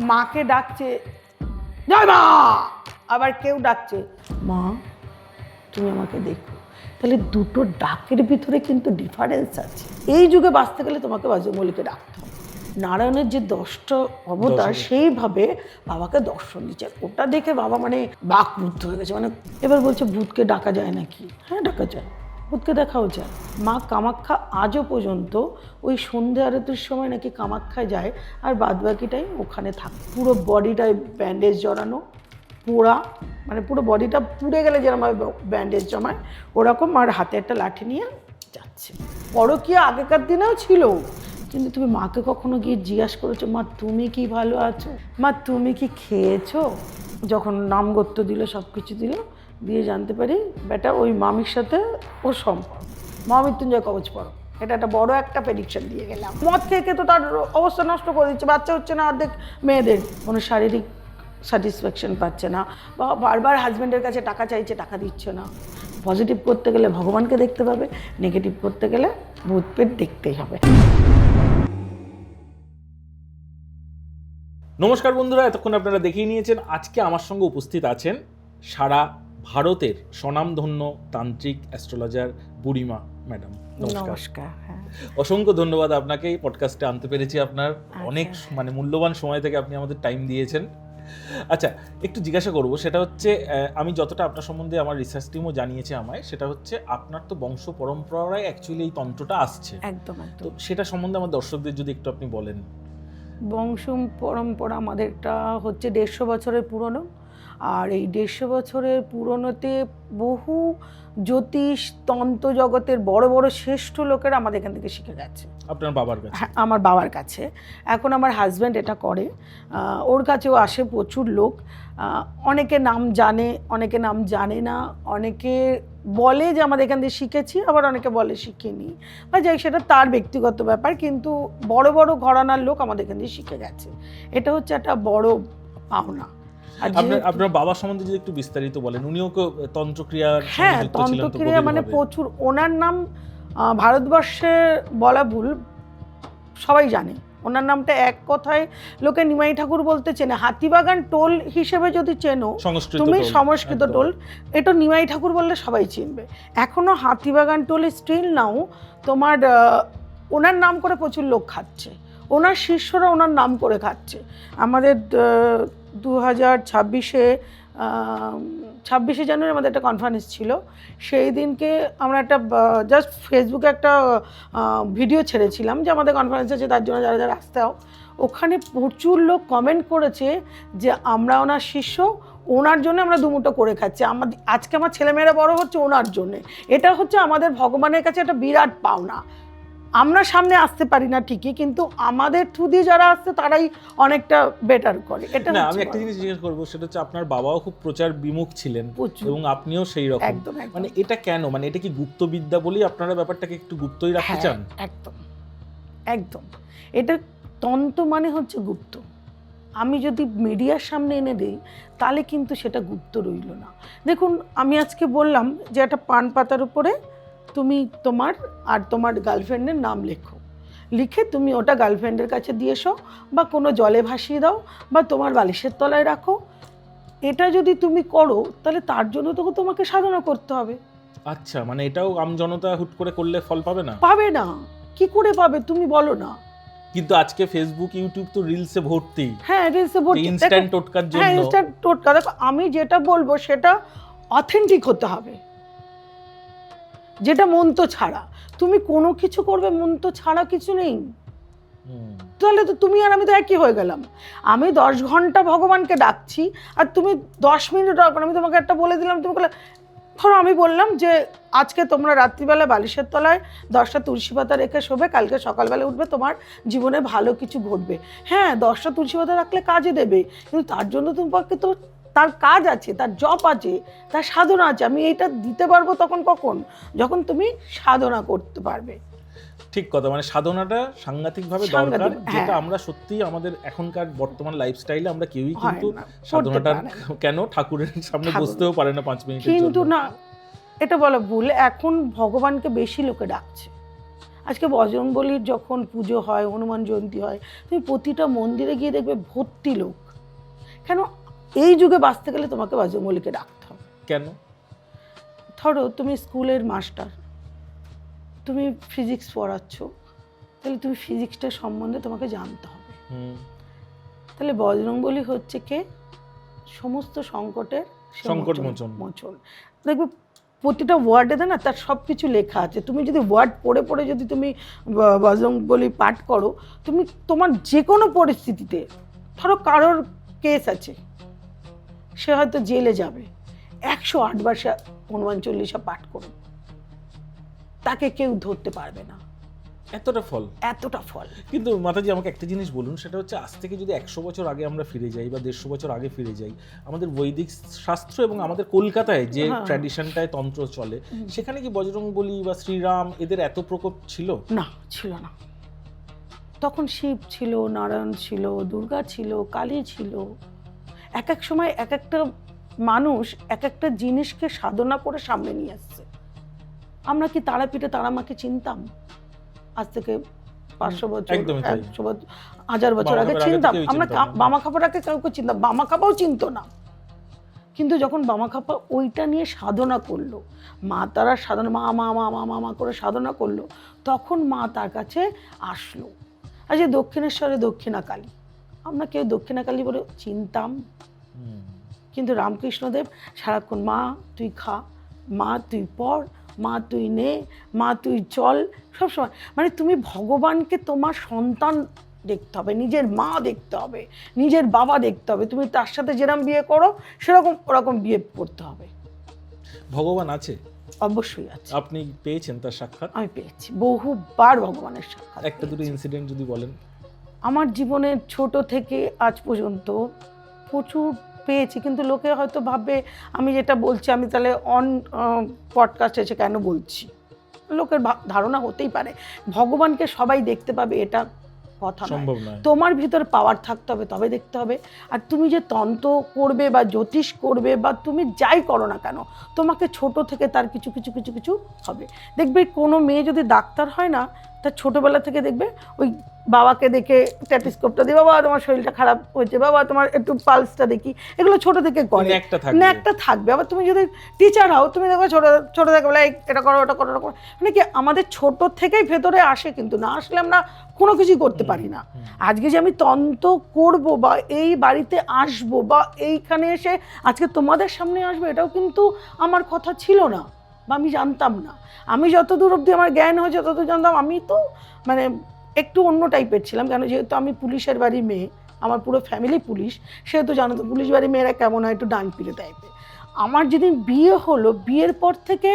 মাকে ডাকছে জয় মা, আবার কেউ ডাকছে মা তুমি আমাকে দেখো। তাহলে দুটো ডাকের ভিতরে কিন্তু ডিফারেন্স আছে। এই যুগে বাঁচতে গেলে তোমাকে বজরংবলীকে ডাকতে হবে। নারায়ণের যে 10টা অবতার সেইভাবে বাবাকে দর্শন দিচ্ছে, ওটা দেখে বাবা মানে বাকরুদ্ধ হয়ে গেছে। মানে এবার বলছে ভূতকে ডাকা যায় নাকি? হ্যাঁ ডাকা যায়, ভূতকে দেখাও যায়। মা কামাখ্যা আজও পর্যন্ত ওই সন্ধ্যে আরতির সময় নাকি কামাখ্যায় যায়, আর বাদবাকি টাইম ওখানে থাকে। পুরো বডিটায় ব্যান্ডেজ জড়ানো, পোড়া, মানে পুরো বডিটা পুড়ে গেলে যেরকম ব্যান্ডেজ জমায় ওরকম, আর হাতে একটা লাঠি নিয়ে যাচ্ছে। পরকীয়া আগেকার দিনেও ছিল, কিন্তু তুমি মাকে কখনো গিয়ে জিজ্ঞাসা করেছো মা তুমি কি ভালো আছো, মা তুমি কি খেয়েছো? যখন নামগত্য দিল, সব কিছু দিল, দিয়ে জানতে পারি বেটা ওই মামির সাথে ওর সম্পর্ক। মহামৃত্যুঞ্জয় কবচ পড়ো, এটা একটা বড় একটা প্রেডিকশন দিয়ে গেলাম। মদ খেয়ে তো তার অবস্থা নষ্ট করে দিচ্ছে, বাচ্চা হচ্ছে না, অর্ধেক মেয়েদের কোনো শারীরিক স্যাটিসফ্যাকশন পাচ্ছে না, বা বারবার হাজব্যান্ডের কাছে টাকা চাইছে, টাকা দিচ্ছে না। পজিটিভ করতে গেলে ভগবানকে দেখতে পাবে, নেগেটিভ করতে গেলে ভূত পেট দেখতেই হবে। নমস্কার বন্ধুরা, এতক্ষণ আপনারা দেখেই নিয়েছেন। আজকে আমার সঙ্গে উপস্থিত আছেন সারা ভারতের স্বনামধন্য তান্ত্রিক অ্যাস্ট্রোলজার বুড়িমা ম্যাডাম। নমস্কার। হ্যাঁ, অসংখ্য ধন্যবাদ আপনাকে এই পডকাস্টে আনতে পেরেছি। আপনার অনেক মানে মূল্যবান সময় থেকে আপনি আমাদের টাইম দিয়েছেন। আচ্ছা, একটু জিজ্ঞাসা করবো, সেটা হচ্ছে আমি যতটা আপনার সম্বন্ধে আমার রিসার্চ টিমও জানিয়েছে আমায়, সেটা হচ্ছে আপনার তো বংশ পরম্পরায় অ্যাকচুয়ালি এই তন্ত্রটা আসছে। একদম তো একদম। সেটা সম্বন্ধে আমার দর্শকদের যদি একটু আপনি বলেন। বংশ পরম্পরা আমাদেরটা হচ্ছে 150 বছরের পুরনো, আর এই 150 বছরের পুরনোতে বহু জ্যোতিষ তন্ত্র জগতের বড় বড় শ্রেষ্ঠ লোকেরা আমাদের এখান থেকে শিখে গেছে। আপনার বাবার কাছে? হ্যাঁ, আমার বাবার কাছে। এখন আমার হাজব্যান্ড এটা করে, ওর কাছেও আসে প্রচুর লোক। অনেকে নাম জানে, অনেকে নাম জানে না, অনেকে বলে যে আমাদের এখান থেকে শিখেছি, আবার অনেকে বলে শিখিনি, বা যাই সেটা তার ব্যক্তিগত ব্যাপার। কিন্তু বড় বড় ঘরানার লোক আমাদের এখান থেকে শিখে গেছে, এটা হচ্ছে একটা বড় পাওনা। আপনার বাবা সম্বন্ধে যদি একটু বিস্তারিত বলেন। উনিও তন্ত্রক্রিয়ার সঙ্গে হ্যাঁ, যুক্ত ছিলেন তো? তন্ত্রক্রিয়া মানে প্রচুর। ওনার নাম ভারতবর্ষে বলা ভুল, সবাই জানে ওনার নামটা। এক কথায় লোকে নিমাই ঠাকুর বলতে চেনে, হাতিবাগান টোল হিসেবে যদি চেনো তুমি, সংস্কৃত টোল, এটা নিমাই ঠাকুর বললে সবাই চিনবে। এখনো হাতিবাগান টোলে স্টিল নাও তোমার ওনার নাম করে প্রচুর লোক খাচ্ছে, ওনার শিষ্যরা ওনার নাম করে খাচ্ছে। আমাদের 26শে জানুয়ারি আমাদের একটা কনফারেন্স ছিল। সেই দিনকে আমরা একটা জাস্ট ফেসবুকে একটা ভিডিও ছেড়েছিলাম যে আমাদের কনফারেন্স আছে, তার জন্য যারা যারা আসতে হোক। ওখানে প্রচুর লোক কমেন্ট করেছে যে আমরা ওনার শিষ্য, ওনার জন্য আমরা দুমুটো করে খাচ্ছি, আমাদের আজকে আমার ছেলেমেয়েরা বড় হচ্ছে ওনার জন্যে। এটা হচ্ছে আমাদের ভগবানের কাছে একটা বিরাট পাওনা। আমরা সামনে আসতে পারি না ঠিকই, কিন্তু আমাদের থ্রু দিয়ে যারা আসছে তারাই অনেকটা বেটার করে। এটা না, আমি একটা জিনিস জিজ্ঞেস করবো, সেটা হচ্ছে আপনার বাবাও খুব প্রচার বিমুখ ছিলেন এবং আপনিও সেই রকম। একদম। মানে এটা কেন, মানে এটা কি গুপ্তবিদ্যা বলেই আপনারা ব্যাপারটাকে একটু গুপ্তই রাখতে চান? একদম একদম। এটা তন্ত্র মানে হচ্ছে গুপ্ত। আমি যদি মিডিয়ার সামনে এনে দিই তাহলে কিন্তু সেটা গুপ্ত রইল না। দেখুন, আমি আজকে বললাম যে একটা পান পাতার উপরে তুমি তোমার আর তোমার গার্লফ্রেন্ডের নাম লেখো, লিখে তুমি ওটা গার্লফ্রেন্ডের কাছে দিয়ে এসো, বা কোনো জলে ভাসিয়ে দাও, বা তোমার বালিশের তলায় রাখো। এটা যদি তুমি করো তাহলে তার জন্য তো তোমাকে সাধনা করতে হবে। আচ্ছা, মানে এটাও আমজনতা হুট করে করলে ফল পাবে না? পাবে না। কি করে পাবে তুমি বলো না? কিন্তু আজকে ফেসবুক ইউটিউব তো রিলসে ভর্তি। হ্যাঁ, রিলসে ভর্তি, ইনস্ট্যান্ট টোটকার জন্য। হ্যাঁ, ইনস্ট্যান্ট টোটকা। দেখো, আমি যেটা বলবো সেটা অথেন্টিক হতে হবে, যেটা মন্ত্র ছাড়া। তুমি কোনো কিছু করবে মন্ত্র ছাড়া, কিছু নেই। তাহলে তো তুমি আর আমি তো একই হয়ে গেলাম। আমি 10 ঘন্টা ভগবানকে ডাকছি, আর তুমি 10 মিনিট ডাকো। আমি তোমাকে একটা বলে দিলাম, তুমি বলে, ধরো আমি বললাম যে আজকে তোমরা রাত্রিবেলা বালিশের তলায় 10টা তুলসী পাতা রেখে শোবে, কালকে সকালবেলা উঠবে, তোমার জীবনে ভালো কিছু ঘটবে। হ্যাঁ, 10টা তুলসী পাতা রাখলে কাজে দেবে, কিন্তু তার জন্য তোমাকে তো তার কাজ আছে, তার জপ আছে, তার সাধনা আছে। আমি এইটা দিতে পারবো তখন কখন, যখন তুমি সাধনা করতে পারবে। ঠিক কথা, মানে সাধনাটা সাংঘাতিকভাবে দরকার, যেটা আমরা সত্যি আমাদের এখনকার বর্তমান লাইফস্টাইলে আমরা কেউই কিন্তু সাধনাটা কেন ঠাকুরের সামনে বসতেও পারে না 5 মিনিটের জন্য। কিন্তু না, এটা বলা ভুল। এখন ভগবানকে বেশি লোকে ডাকছে। আজকে বজরংবলীর যখন পুজো হয়, হনুমান জয়ন্তী হয়, তুমি প্রতিটা মন্দিরে গিয়ে দেখবে ভর্তি লোক। কেন? এই যুগে বাঁচতে গেলে তোমাকে বজরংবলীকে ডাকতে হবে। কেন? ধরো তুমি স্কুলের মাস্টার, তুমি ফিজিক্স পড়াচ্ছ, তাহলে তুমি ফিজিক্সটার সম্বন্ধে তোমাকে জানতে হবে। তাহলে বজরংবলী হচ্ছে কে? সমস্ত সংকটের সংকট মোচন। দেখবে প্রতিটা ওয়ার্ডে না তার সব কিছু লেখা আছে। তুমি যদি ওয়ার্ড পড়ে পড়ে যদি তুমি বজরংবলী পাঠ করো, তুমি তোমার যে কোনো পরিস্থিতিতে, ধরো কারোর কেস আছে, সে হয়তো জেলে যাবে, 108 বার সে হনুমান চল্লিশা পাঠ করুন, তাকে কেউ ধরতে পারবে না। এতটা ফল। কিন্তু মাতাজি আমাকে একটা জিনিস বলুন, সেটা হচ্ছে আজ থেকে যদি 100 বছর আগে আমরা ফিরে যাই বা 150 বছর আগে ফিরে যাই, আমাদের বৈদিক শাস্ত্র এবং আমাদের কলকাতায় যে ট্র্যাডিশনটায় তন্ত্র চলে, সেখানে কি বজরংবলী বা শ্রীরাম এদের এত প্রকোপ ছিল? না, ছিল না। তখন শিব ছিল, নারায়ণ ছিল, দুর্গা ছিল, কালী ছিল। এক এক সময় এক একটা মানুষ এক একটা জিনিসকে সাধনা করে সামনে নিয়ে আসছে। আমরা কি তারাপীঠে তারামাকে চিনতাম? আজ থেকে 500 বছর, 100 বছর, 1000 বছর আগে চিনতাম? আমরা বামাখাপাটাকে কাউকে চিনতাম? বামাখাপাও চিনতো না। কিন্তু যখন বামাখাপা ওইটা নিয়ে সাধনা করলো, মা তারা সাধনা মা মা মা মা মা মা করে সাধনা করলো, তখন মা তার কাছে আসলো। আর যে দক্ষিণেশ্বরে দক্ষিণা কালী, আমরা কেউ দক্ষিণা কালী বলে চিনতাম? কিন্তু রামকৃষ্ণদেব সারাক্ষণ মা তুই খা, মা তুই পড়, মা তুই নে, মা তুই চল, সবসময়। মানে তুমি ভগবানকে তোমার সন্তান দেখতে হবে, নিজের মা দেখতে হবে, নিজের বাবা দেখতে হবে। তুমি তার সাথে যেরকম বিয়ে করো সেরকম ওরকম বিয়ে করতে হবে। ভগবান আছে? অবশ্যই আছে। আপনি পেয়েছেন তার সাক্ষাৎ? আমি পেয়েছি, বহুবার ভগবানের সাক্ষাৎ। একটা দুটো ইনসিডেন্ট যদি বলেন। আমার জীবনে ছোট থেকে আজ পর্যন্ত প্রচুর পেয়েছি, কিন্তু লোকে হয়তো ভাববে আমি যেটা বলছি আমি তাহলে পডকাস্টে এসে কেন বলছি। লোকের ধারণা হতেই পারে ভগবানকে সবাই দেখতে পাবে, এটা কথা সম্ভব নয়। তোমার ভিতর পাওয়ার থাকতে হবে, তবে দেখতে হবে। আর তুমি যে তন্ত্র করবে বা জ্যোতিষ করবে বা তুমি যাই করো না কেন, তোমাকে ছোট থেকে তার কিছু কিছু কিছু কিছু হবে। দেখবে কোনো মেয়ে যদি ডাক্তার হয় না, তার ছোটবেলা থেকে দেখবে ওই বাবাকে দেখে স্ট্যাথোস্কোপটা দিয়ে, বাবা তোমার শরীরটা খারাপ হয়েছে, বাবা তোমার একটু পালসটা দেখি, এগুলো ছোট থেকে করে একটা থাকবে। আবার তুমি যদি টিচার হও, তুমি দেখো ছোট থেকে বলে এটা করো ওটা করো ওটা করো, মানে কি আমাদের ছোট থেকেই ভেতরে আসে, কিন্তু না আসলে আমরা কোনো কিছুই করতে পারি না। আজকে যে আমি তন্ত্র করবো বা এই বাড়িতে আসবো বা এইখানে এসে আজকে তোমাদের সামনে আসবো, এটাও কিন্তু আমার কথা ছিল না বা আমি জানতাম না। আমি যতদূর অবধি আমার জ্ঞান হয়েছে ততদূর জানতাম আমি তো মানে একটু অন্য টাইপের ছিলাম। কেন? যেহেতু আমি পুলিশের বাড়ির মেয়ে, আমার পুরো ফ্যামিলি পুলিশ, সেহেতু জানো তো পুলিশ বাড়ির মেয়েরা কেমন হয়, একটু ডান পিড়ে টাইপের। আমার যেদিন বিয়ে হলো, বিয়ের পর থেকে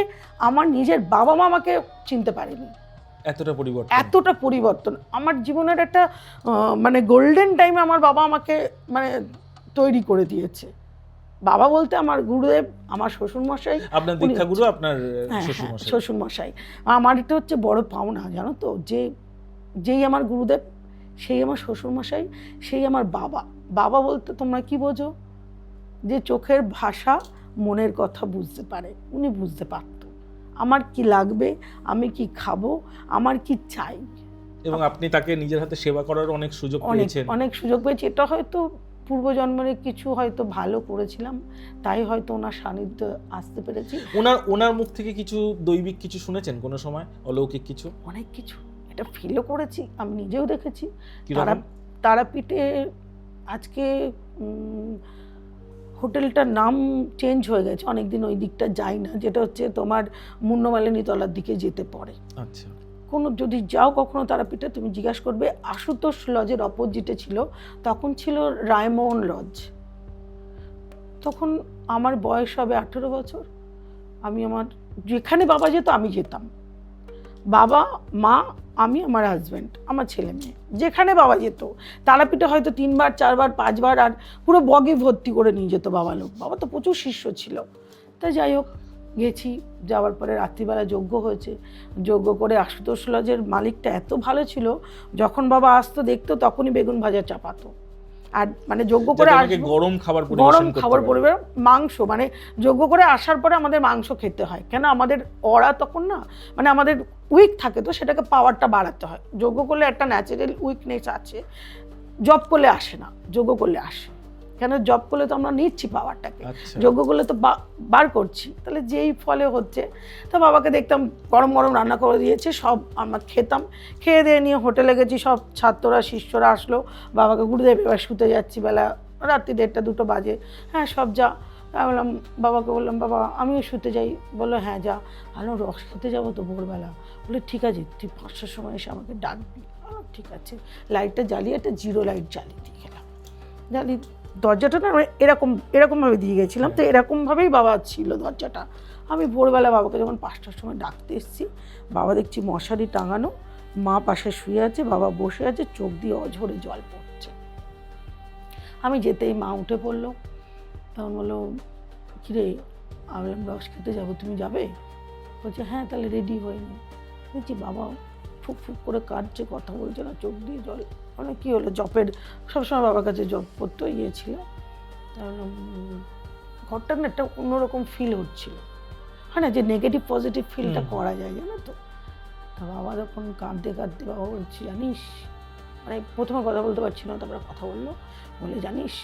আমার নিজের বাবা মা আমাকে চিনতে পারেনি। এতটা পরিবর্তন আমার জীবনের একটা মানে গোল্ডেন টাইমে আমার বাবা আমাকে মানে তৈরি করে দিয়েছে। বাবা বলতে আমার গুরুদেব, আমার শ্বশুরমশাই। আপনার দীক্ষাগুরু আপনার শ্বশুরমশাই। আমার এটা হচ্ছে বড় পাওনা, জানো তো, যেই আমার গুরুদেব সেই আমার শ্বশুরমশাই, সেই আমার বাবা। বাবা বলতে তোমরা কি বোঝো? যে চোখের ভাষা মনের কথা বুঝতে পারে, উনি বুঝতে পারত আমার কি লাগবে, আমি কি খাবো, আমার কি চাই। এবং আপনি তাকে নিজের হাতে সেবা করার অনেক সুযোগ পেয়েছেন। অনেক সুযোগ পেয়েছি। এটা হয়তো পূর্বজন্মের কিছু হয়তো ভালো করেছিলাম, তাই হয়তো ওনার সান্নিধ্য আসতে পেরেছি। ওনার মুখ থেকে কিছু দৈবিক কিছু শুনেছেন কোনো সময়, অলৌকিক কিছু? অনেক কিছু, এটা ফিলও করেছি, আমি নিজেও দেখেছি। তারাপীঠে আজকে হোটেলটার নাম চেঞ্জ হয়ে গেছে, অনেকদিন ওই দিকটা যাই না, যেটা হচ্ছে তোমার মুন্নমালিনী তলার দিকে যেতে পড়ে। আচ্ছা। কোনো যদি যাও কখনো তারাপীঠে, তুমি জিজ্ঞাসা করবে আশুতোষ লজের অপোজিটে ছিল, তখন ছিল রায়মোহন লজ। তখন আমার বয়স হবে 18 বছর। আমি আমার যেখানে বাবা যেত আমি যেতাম, বাবা মা আমি আমার হাজব্যান্ড আমার ছেলে মেয়ে, যেখানে বাবা যেত। তারাপীঠে হয়তো 3 বার 4 বার 5 বার, আর পুরো বগি ভর্তি করে নিয়ে যেত বাবা লোক। বাবা তো প্রচুর শিষ্য ছিল। তাই যাই হোক গেছি, যাওয়ার পরে রাত্রিবেলা যজ্ঞ হয়েছে। যজ্ঞ করে আশুতোষ লজের মালিকটা এত ভালো ছিল, যখন বাবা আসতো দেখতো তখনই বেগুন ভাজা চাপাতো। আর মানে যজ্ঞ করে যাতে আমাকে আসবো, গরম খাবার গরম পরিবেশন করতে খাবার পারে। পরিবার, মাংস মানে যজ্ঞ করে আসার পরে আমাদের মাংস খেতে হয়, কেন আমাদের ওরা তখন না মানে আমাদের উইক থাকে, তো সেটাকে পাওয়ারটা বাড়াতে হয়। যজ্ঞ করলে একটা ন্যাচারাল উইকনেস আছে, জব করলে আসে না, যজ্ঞ করলে আসে। কেন জব করলে তো আমরা নিচ্ছি পাওয়ারটাকে, আচ্ছা। যজ্ঞ করলে তো বার করছি, তাহলে যেই ফলে হচ্ছে। তো বাবাকে দেখতাম গরম গরম রান্না করে দিয়েছে, সব আমরা খেতাম, খেয়ে দিয়ে নিয়ে হোটেলে গেছি, সব ছাত্ররা শিষ্যরা আসলো, বাবাকে গুরুদেব এবার শুতে যাচ্ছি, বেলা রাত্রি 1:30-2 বাজে, হ্যাঁ সব যা। আমি বললাম বাবাকে, বললাম বাবা আমিও শুতে যাই, বললো হ্যাঁ যা। আলো রস খেতে যাবো তো ভোরবেলা, বলে ঠিক আছে তুই 5টার সময় এসে আমাকে ডাকবি। ঠিক আছে, লাইটটা জ্বালিয়ে একটা জিরো লাইট জ্বালিয়ে দিয়ে গেলাম, জ্বালিয়ে দরজাটা না এরকমভাবে দিয়ে গেছিলাম, তো এরকমভাবেই বাবা ছিল দরজাটা। আমি ভোরবেলা বাবাকে যখন 5টার সময় ডাকতে এসেছি, বাবা দেখছি মশারি টাঙানো, মা পাশে শুয়ে আছে, বাবা বসে আছে, চোখ দিয়ে অঝরে জল পড়ছে। আমি যেতেই মা উঠে পড়লো, তখন বললো কিরে, আমি বললাম রস খেতে যাবো, তুমি যাবে? বলছে হ্যাঁ তাহলে রেডি হয়ে নি। দেখছি বাবা ফুক ফুক করে কাঁদছে, কথা বলছে না, চোখ দিয়ে জল। মানে কী হলো, জপের সবসময় বাবার কাছে জপ করতে গিয়েছিল, তাহলে ঘরটা না একটা অন্যরকম ফিল হচ্ছিল, হয় না যে নেগেটিভ পজিটিভ ফিলটা করা যায়, জানো তো। তা বাবা যখন কাঁদতে কাঁদতে বাবা বলছি জানিস, মানে প্রথমে কথা বলতে পারছিল না, তারপরে কথা বললো, বলে জানিস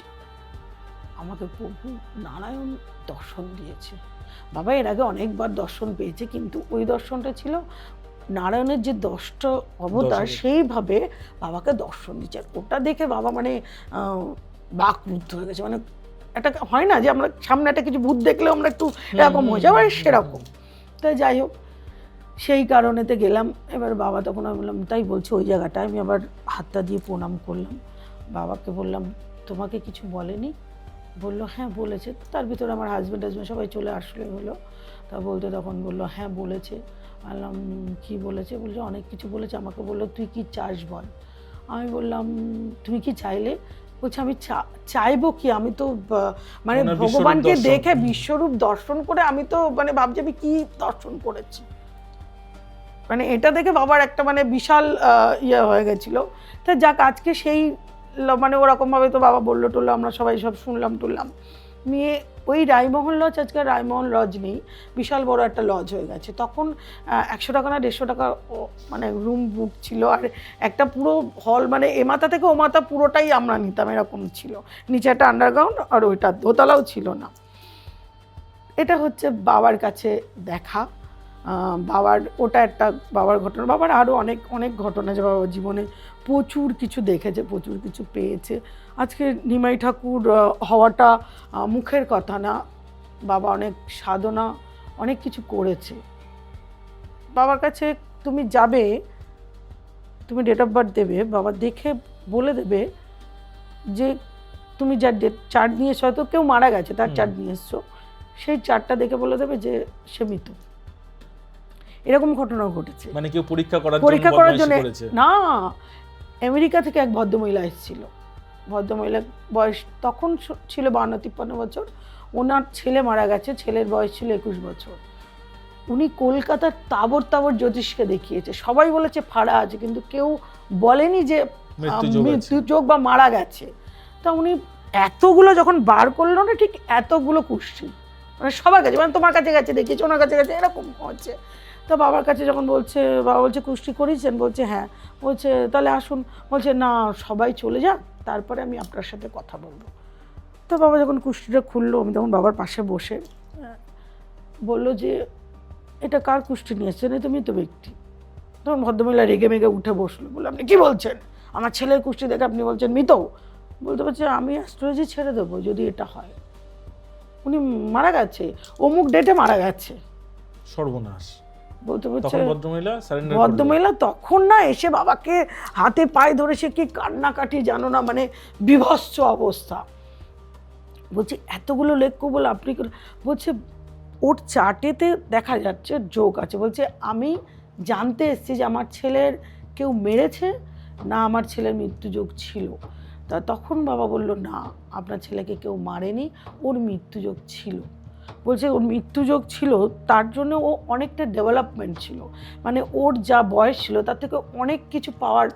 আমাকে প্রভু নারায়ণ দর্শন দিয়েছে। বাবা এর আগে অনেকবার দর্শন পেয়েছে, কিন্তু ওই দর্শনটা ছিল নারায়ণের যে 10টা অবতার সেইভাবে বাবাকে দর্শন দিচ্ছে। ওটা দেখে বাবা মানে বাকরুদ্ধ হয়ে গেছে। মানে একটা হয় না যে আমরা সামনে একটা কিছু ভূত দেখলেও আমরা একটু এরকম হয়ে যাবো, সেরকম। তাই যাই হোক, সেই কারণেতে গেলাম। এবার বাবা তখন আমি বললাম, তাই বলছি ওই জায়গাটায় আমি আবার হাতটা দিয়ে প্রণাম করলাম, বাবাকে বললাম তোমাকে কিছু বলেনি? বললো হ্যাঁ বলেছে। তার ভিতরে আমার হাজব্যান্ড সবাই চলে আসলে হলো, তা বলতে তখন বললো হ্যাঁ বলেছে। বললাম কী বলেছে? বলছে অনেক কিছু বলেছে, আমাকে বললো তুই কি চাস বল। আমি বললাম তুমি কি চাইলে? বলছে আমি চাইবো কি, আমি তো মানে ভগবানকে দেখে বিশ্বরূপ দর্শন করে আমি তো মানে ভাবছি আমি কি দর্শন করেছি। মানে এটা দেখে বাবার একটা মানে বিশাল ইয়ে হয়ে গেছিলো। তা যাক, আজকে সেই মানে ওরকমভাবে তো বাবা বললো টললো, আমরা সবাই সব শুনলাম টুললাম নিয়ে। ওই রায়মোহন লজ, আজকে রায়মোহন লজ নেই, বিশাল বড় একটা লজ হয়ে গেছে। তখন 100 টাকা না 150 টাকা মানে রুম বুক ছিল, আর একটা পুরো হল মানে এ মাথা থেকে ও মাথা পুরোটাই আমরা নিতাম, এরকম ছিল। নিচে একটা আন্ডারগ্রাউন্ড, আর ওইটা দোতলাও ছিল না। এটা হচ্ছে বাবার কাছে দেখা, বাবার ওটা একটা বাবার ঘটনা। বাবার আরও অনেক অনেক ঘটনা যে বাবার জীবনে প্রচুর কিছু দেখেছে, প্রচুর কিছু পেয়েছে। আজকে নিমাই ঠাকুর হওয়াটা মুখের কথা না, বাবা অনেক সাধনা অনেক কিছু করেছে। বাবার কাছে তুমি যাবে, তুমি ডেট অফ বার্থ দেবে, বাবা দেখে বলে দেবে যে তুমি যার চার্ট নিয়ে এসছো, হয়তো কেউ মারা গেছে তার চার্ট নিয়ে এসছো, সেই চার্টটা দেখে বলে দেবে যে সে মৃত। এরকম ঘটনাও ঘটেছে। মানে কেউ পরীক্ষা করার জন্য না, আমেরিকা থেকে এক ভদ্রমহিলা এসেছিল। ভদ্রমহিলার বয়স তখন ছিল 52-53 বছর। ওনার ছেলে মারা গেছে, ছেলের বয়স ছিল 21 বছর। উনি কলকাতার তাবর তাবর জ্যোতিষকে দেখিয়েছে, সবাই বলেছে ফাড়া আছে, কিন্তু কেউ বলেনি যে মৃত্যুযোগ বা মারা গেছে। তা উনি এতগুলো যখন বার করলো না, ঠিক এতগুলো কুষ্টি মানে সবার কাছে, মানে তোমার কাছে গেছে দেখিয়েছে, ওনার কাছে গেছে, এরকম হচ্ছে। তো বাবার কাছে যখন বলছে, বাবা বলছে কুষ্টি করিয়েছেন? বলছে হ্যাঁ। বলছে তাহলে আসুন। বলছে না, সবাই চলে যাক, তারপরে আমি আপনার সাথে কথা বলবো। তো বাবা যখন কুষ্টিটা খুললো, আমি তখন বাবার পাশে বসে বললো যে এটা কার কুষ্টি নিয়ে এসছেন? এই তো মৃত ব্যক্তি। তখন ভদ্রমহিলা রেগে মেগে উঠে বসলো, বললো আপনি কী বলছেন? আমার ছেলের কুষ্টি দেখে আপনি বলছেন মৃত? বলতে পারছে আমি অ্যাস্ট্রোলজি ছেড়ে দেবো যদি এটা হয়। উনি মারা গেছে, অমুক ডেটে মারা গেছে। সর্বনাশ। বলতে পারছে ভদ্রমহিলা তখন না এসে বাবাকে হাতে পায়ে ধরে সে কি কান্নাকাটি জানো না, মানে বিভৎস অবস্থা। বলছে এতগুলো লেখ্য বলে আপনি, বলছে ওর চার্টেতে দেখা যাচ্ছে যোগ আছে। বলছে আমি জানতে এসেছি যে আমার ছেলের কেউ মেরেছে না আমার ছেলের মৃত্যুযোগ ছিল। তা তখন বাবা বলল না, আপনার ছেলেকে কেউ মারেনি, ওর মৃত্যুযোগ ছিল। বলছে ওর মৃত্যুযোগ ছিল, তার জন্য ও অনেকটা ডেভেলপমেন্ট ছিল, মানে ওর যা বয়স ছিল তার থেকে অনেক কিছু পাওয়ার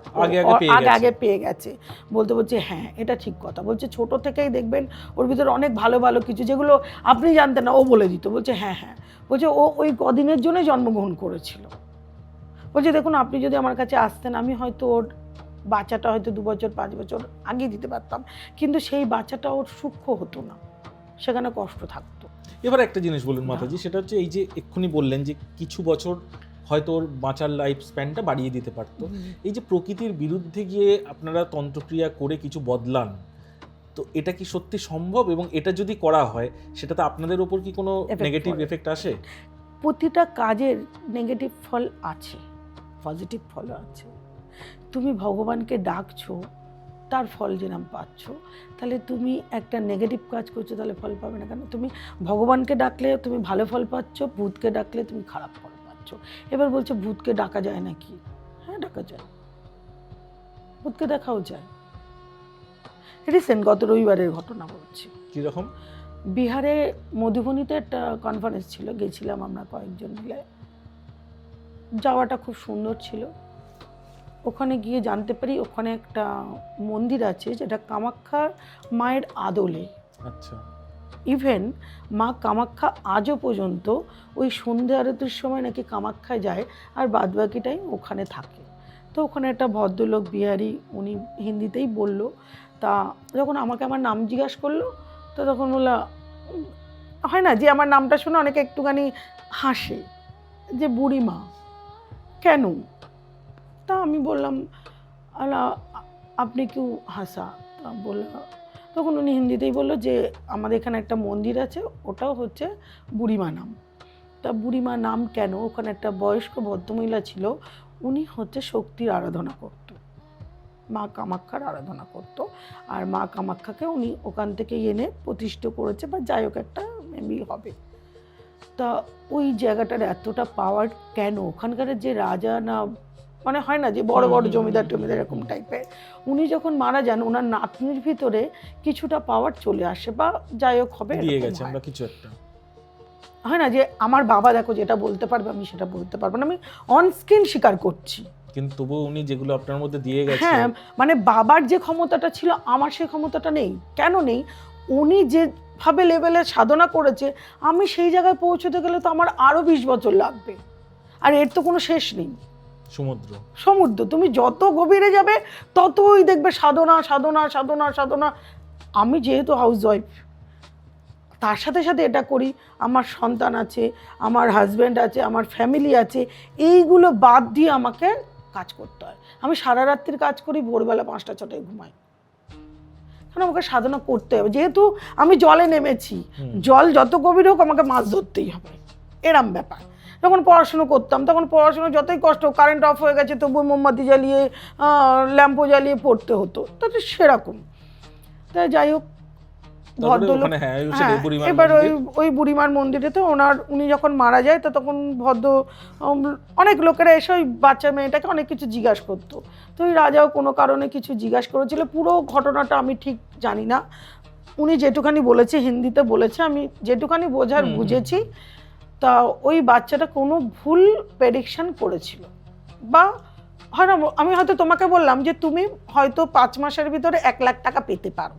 আগে পেয়ে গেছে। বলছে হ্যাঁ এটা ঠিক কথা। বলছে ছোট থেকেই দেখবেন ওর ভিতরে অনেক ভালো ভালো কিছু, যেগুলো আপনি জানতেন না ও বলে দিত। বলছে হ্যাঁ হ্যাঁ, বলছে ও ওই কদিনের জন্য জন্মগ্রহণ করেছিল। বলছে দেখুন আপনি যদি আমার কাছে আসতেন, আমি হয়তো ওর বাচ্চাটা হয়তো 2 বছর 5 বছর আগে দিতে পারতাম, কিন্তু সেই বাচ্চাটা ওর সূক্ষ্ম হতো না, সেখানে কষ্ট থাকতো। এবার একটা জিনিস বলুন মাতাজি, সেটা হচ্ছে এই যে এক্ষুনি বললেন যে কিছু বছর হয়তো ওর বাঁচার লাইফ স্প্যানটা বাড়িয়ে দিতে পারতো, এই যে প্রকৃতির বিরুদ্ধে গিয়ে আপনারা তন্ত্রক্রিয়া করে কিছু বদলান, তো এটা কি সত্যি সম্ভব? এবং এটা যদি করা হয় সেটাতে আপনাদের উপর কি কোনো নেগেটিভ এফেক্ট আসে? প্রতিটা কাজের নেগেটিভ ফল আছে, পজিটিভ ফলও আছে। তুমি ভগবানকে ডাকছো, তার ফল যেরকম পাচ্ছ, তাহলে তুমি একটা নেগেটিভ কাজ করছো, তাহলে ফল পাবে না কেন? তুমি ভগবানকে ডাকলে তুমি ভালো ফল পাচ্ছ, ভূতকে ডাকলে তুমি খারাপ ফল পাচ্ছ। এবার বলছো ভূতকে ডাকা যায় নাকি? হ্যাঁ ডাকা যায়, ভূতকে দেখাও যায়। রিসেন্ট গত রবিবারের ঘটনা বলছি। কীরকম? বিহারে মধুবনীতে একটা কনফারেন্স ছিল, গেছিলাম আমরা কয়েকজন মিলে। যাওয়াটা খুব সুন্দর ছিল। ওখানে গিয়ে জানতে পারি ওখানে একটা মন্দির আছে যেটা কামাখ্যার মায়ের আদলে। আচ্ছা। ইভেন মা কামাখ্যা আজও পর্যন্ত ওই সন্ধ্যে আরতির সময় নাকি কামাখ্যায় যায়, আর বাদবাকি টাইম ওখানে থাকে। তো ওখানে একটা ভদ্রলোক বিহারি, উনি হিন্দিতেই বলল। তা যখন আমাকে আমার নাম জিজ্ঞাসা করলো, তো তখন বললাম, হয় না যে আমার নামটা শুনে অনেকে একটুখানি হাসে যে বুড়িমা কেন? তা আমি বললাম আলা আপনি কেউ হাসা? তা বললো, তখন উনি হিন্দিতেই বললো যে আমাদের এখানে একটা মন্দির আছে, ওটাও হচ্ছে বুড়িমা নাম। তা বুড়িমা নাম কেন? ওখানে একটা বয়স্ক ভদ্রমহিলা ছিল, উনি হচ্ছে শক্তির আরাধনা করত, মা কামাখ্যার আরাধনা করত। আর মা কামাখ্যাকে উনি ওখান থেকে এনে প্রতিষ্ঠিত করেছে, বা যাই হোক একটা মেবি হবে। তা ওই জায়গাটার এতটা পাওয়ার কেন? ওখানকার যে রাজা না, মানে হয় না যে বড় বড় জমিদার টমিদার এরকম টাইপের, উনি যখন মারা যান ওনার নাতনির ভিতরে কিছুটা পাওয়ার চলে আসে, বা যাই হোক হবে, দিয়ে গেছে আমরা কিছু একটা। হয় না যে আমার বাবা দেখো যেটা বলতে পারবে আমি সেটা বলতে পারবো না, আমি অন স্ক্রিন স্বীকার করছি, কিন্তু তবুও উনি যেগুলো আপনার মধ্যে দিয়ে গেছে। হ্যাঁ মানে বাবার যে ক্ষমতাটা ছিল আমার সেই ক্ষমতাটা নেই। কেন নেই? উনি যেভাবে লেভেলে সাধনা করেছে, আমি সেই জায়গায় পৌঁছতে গেলে তো আমার আরো 20 বছর লাগবে, আর এর তো কোনো শেষ নেই। সমুদ্র তুমি যত গভীরে যাবে ততই দেখবে সাধনা সাধনা সাধনা সাধনা। আমি যেহেতু হাউসওয়াইফ, তার সাথে সাথে এটা করি, আমার সন্তান আছে, আমার হাজব্যান্ড আছে, আমার ফ্যামিলি আছে, এইগুলো বাদ দিয়ে আমাকে কাজ করতে হয়। আমি সারা রাত্রির কাজ করি, ভোরবেলা 5টা 6টায় ঘুমাই, কারণ আমাকে সাধনা করতে হবে। যেহেতু আমি জলে নেমেছি, জল যত গভীর হোক আমাকে মাছ ধরতেই হবে, এরম ব্যাপার। যখন পড়াশুনো করতাম তখন পড়াশুনো যতই কষ্ট, কারেন্ট অফ হয়ে গেছে তবু মোমবাতি জ্বালিয়ে ল্যাম্পো জ্বালিয়ে পড়তে হতো, তাতে সেরকম। তাই যাই হোক, ভদ্রলোক, এবার ওই বুড়িমার মন্দিরে তো উনি যখন মারা যায়, তো তখন অনেক লোকেরা এসে ওই বাচ্চা মেয়েটাকে অনেক কিছু জিজ্ঞাসা করতো। তো ওই রাজাও কোনো কারণে কিছু জিজ্ঞাসা করেছিল, পুরো ঘটনাটা আমি ঠিক জানি না। উনি যেটুখানি বলেছে হিন্দিতে বলেছে, আমি যেটুখানি বুঝেছি, তা ওই বাচ্চাটা কোনো ভুল প্রেডিকশন করেছিল, বা হয় না, আমি হয়তো তোমাকে বললাম যে তুমি হয়তো 5 মাসের ভিতরে 1 লাখ টাকা পেতে পারো,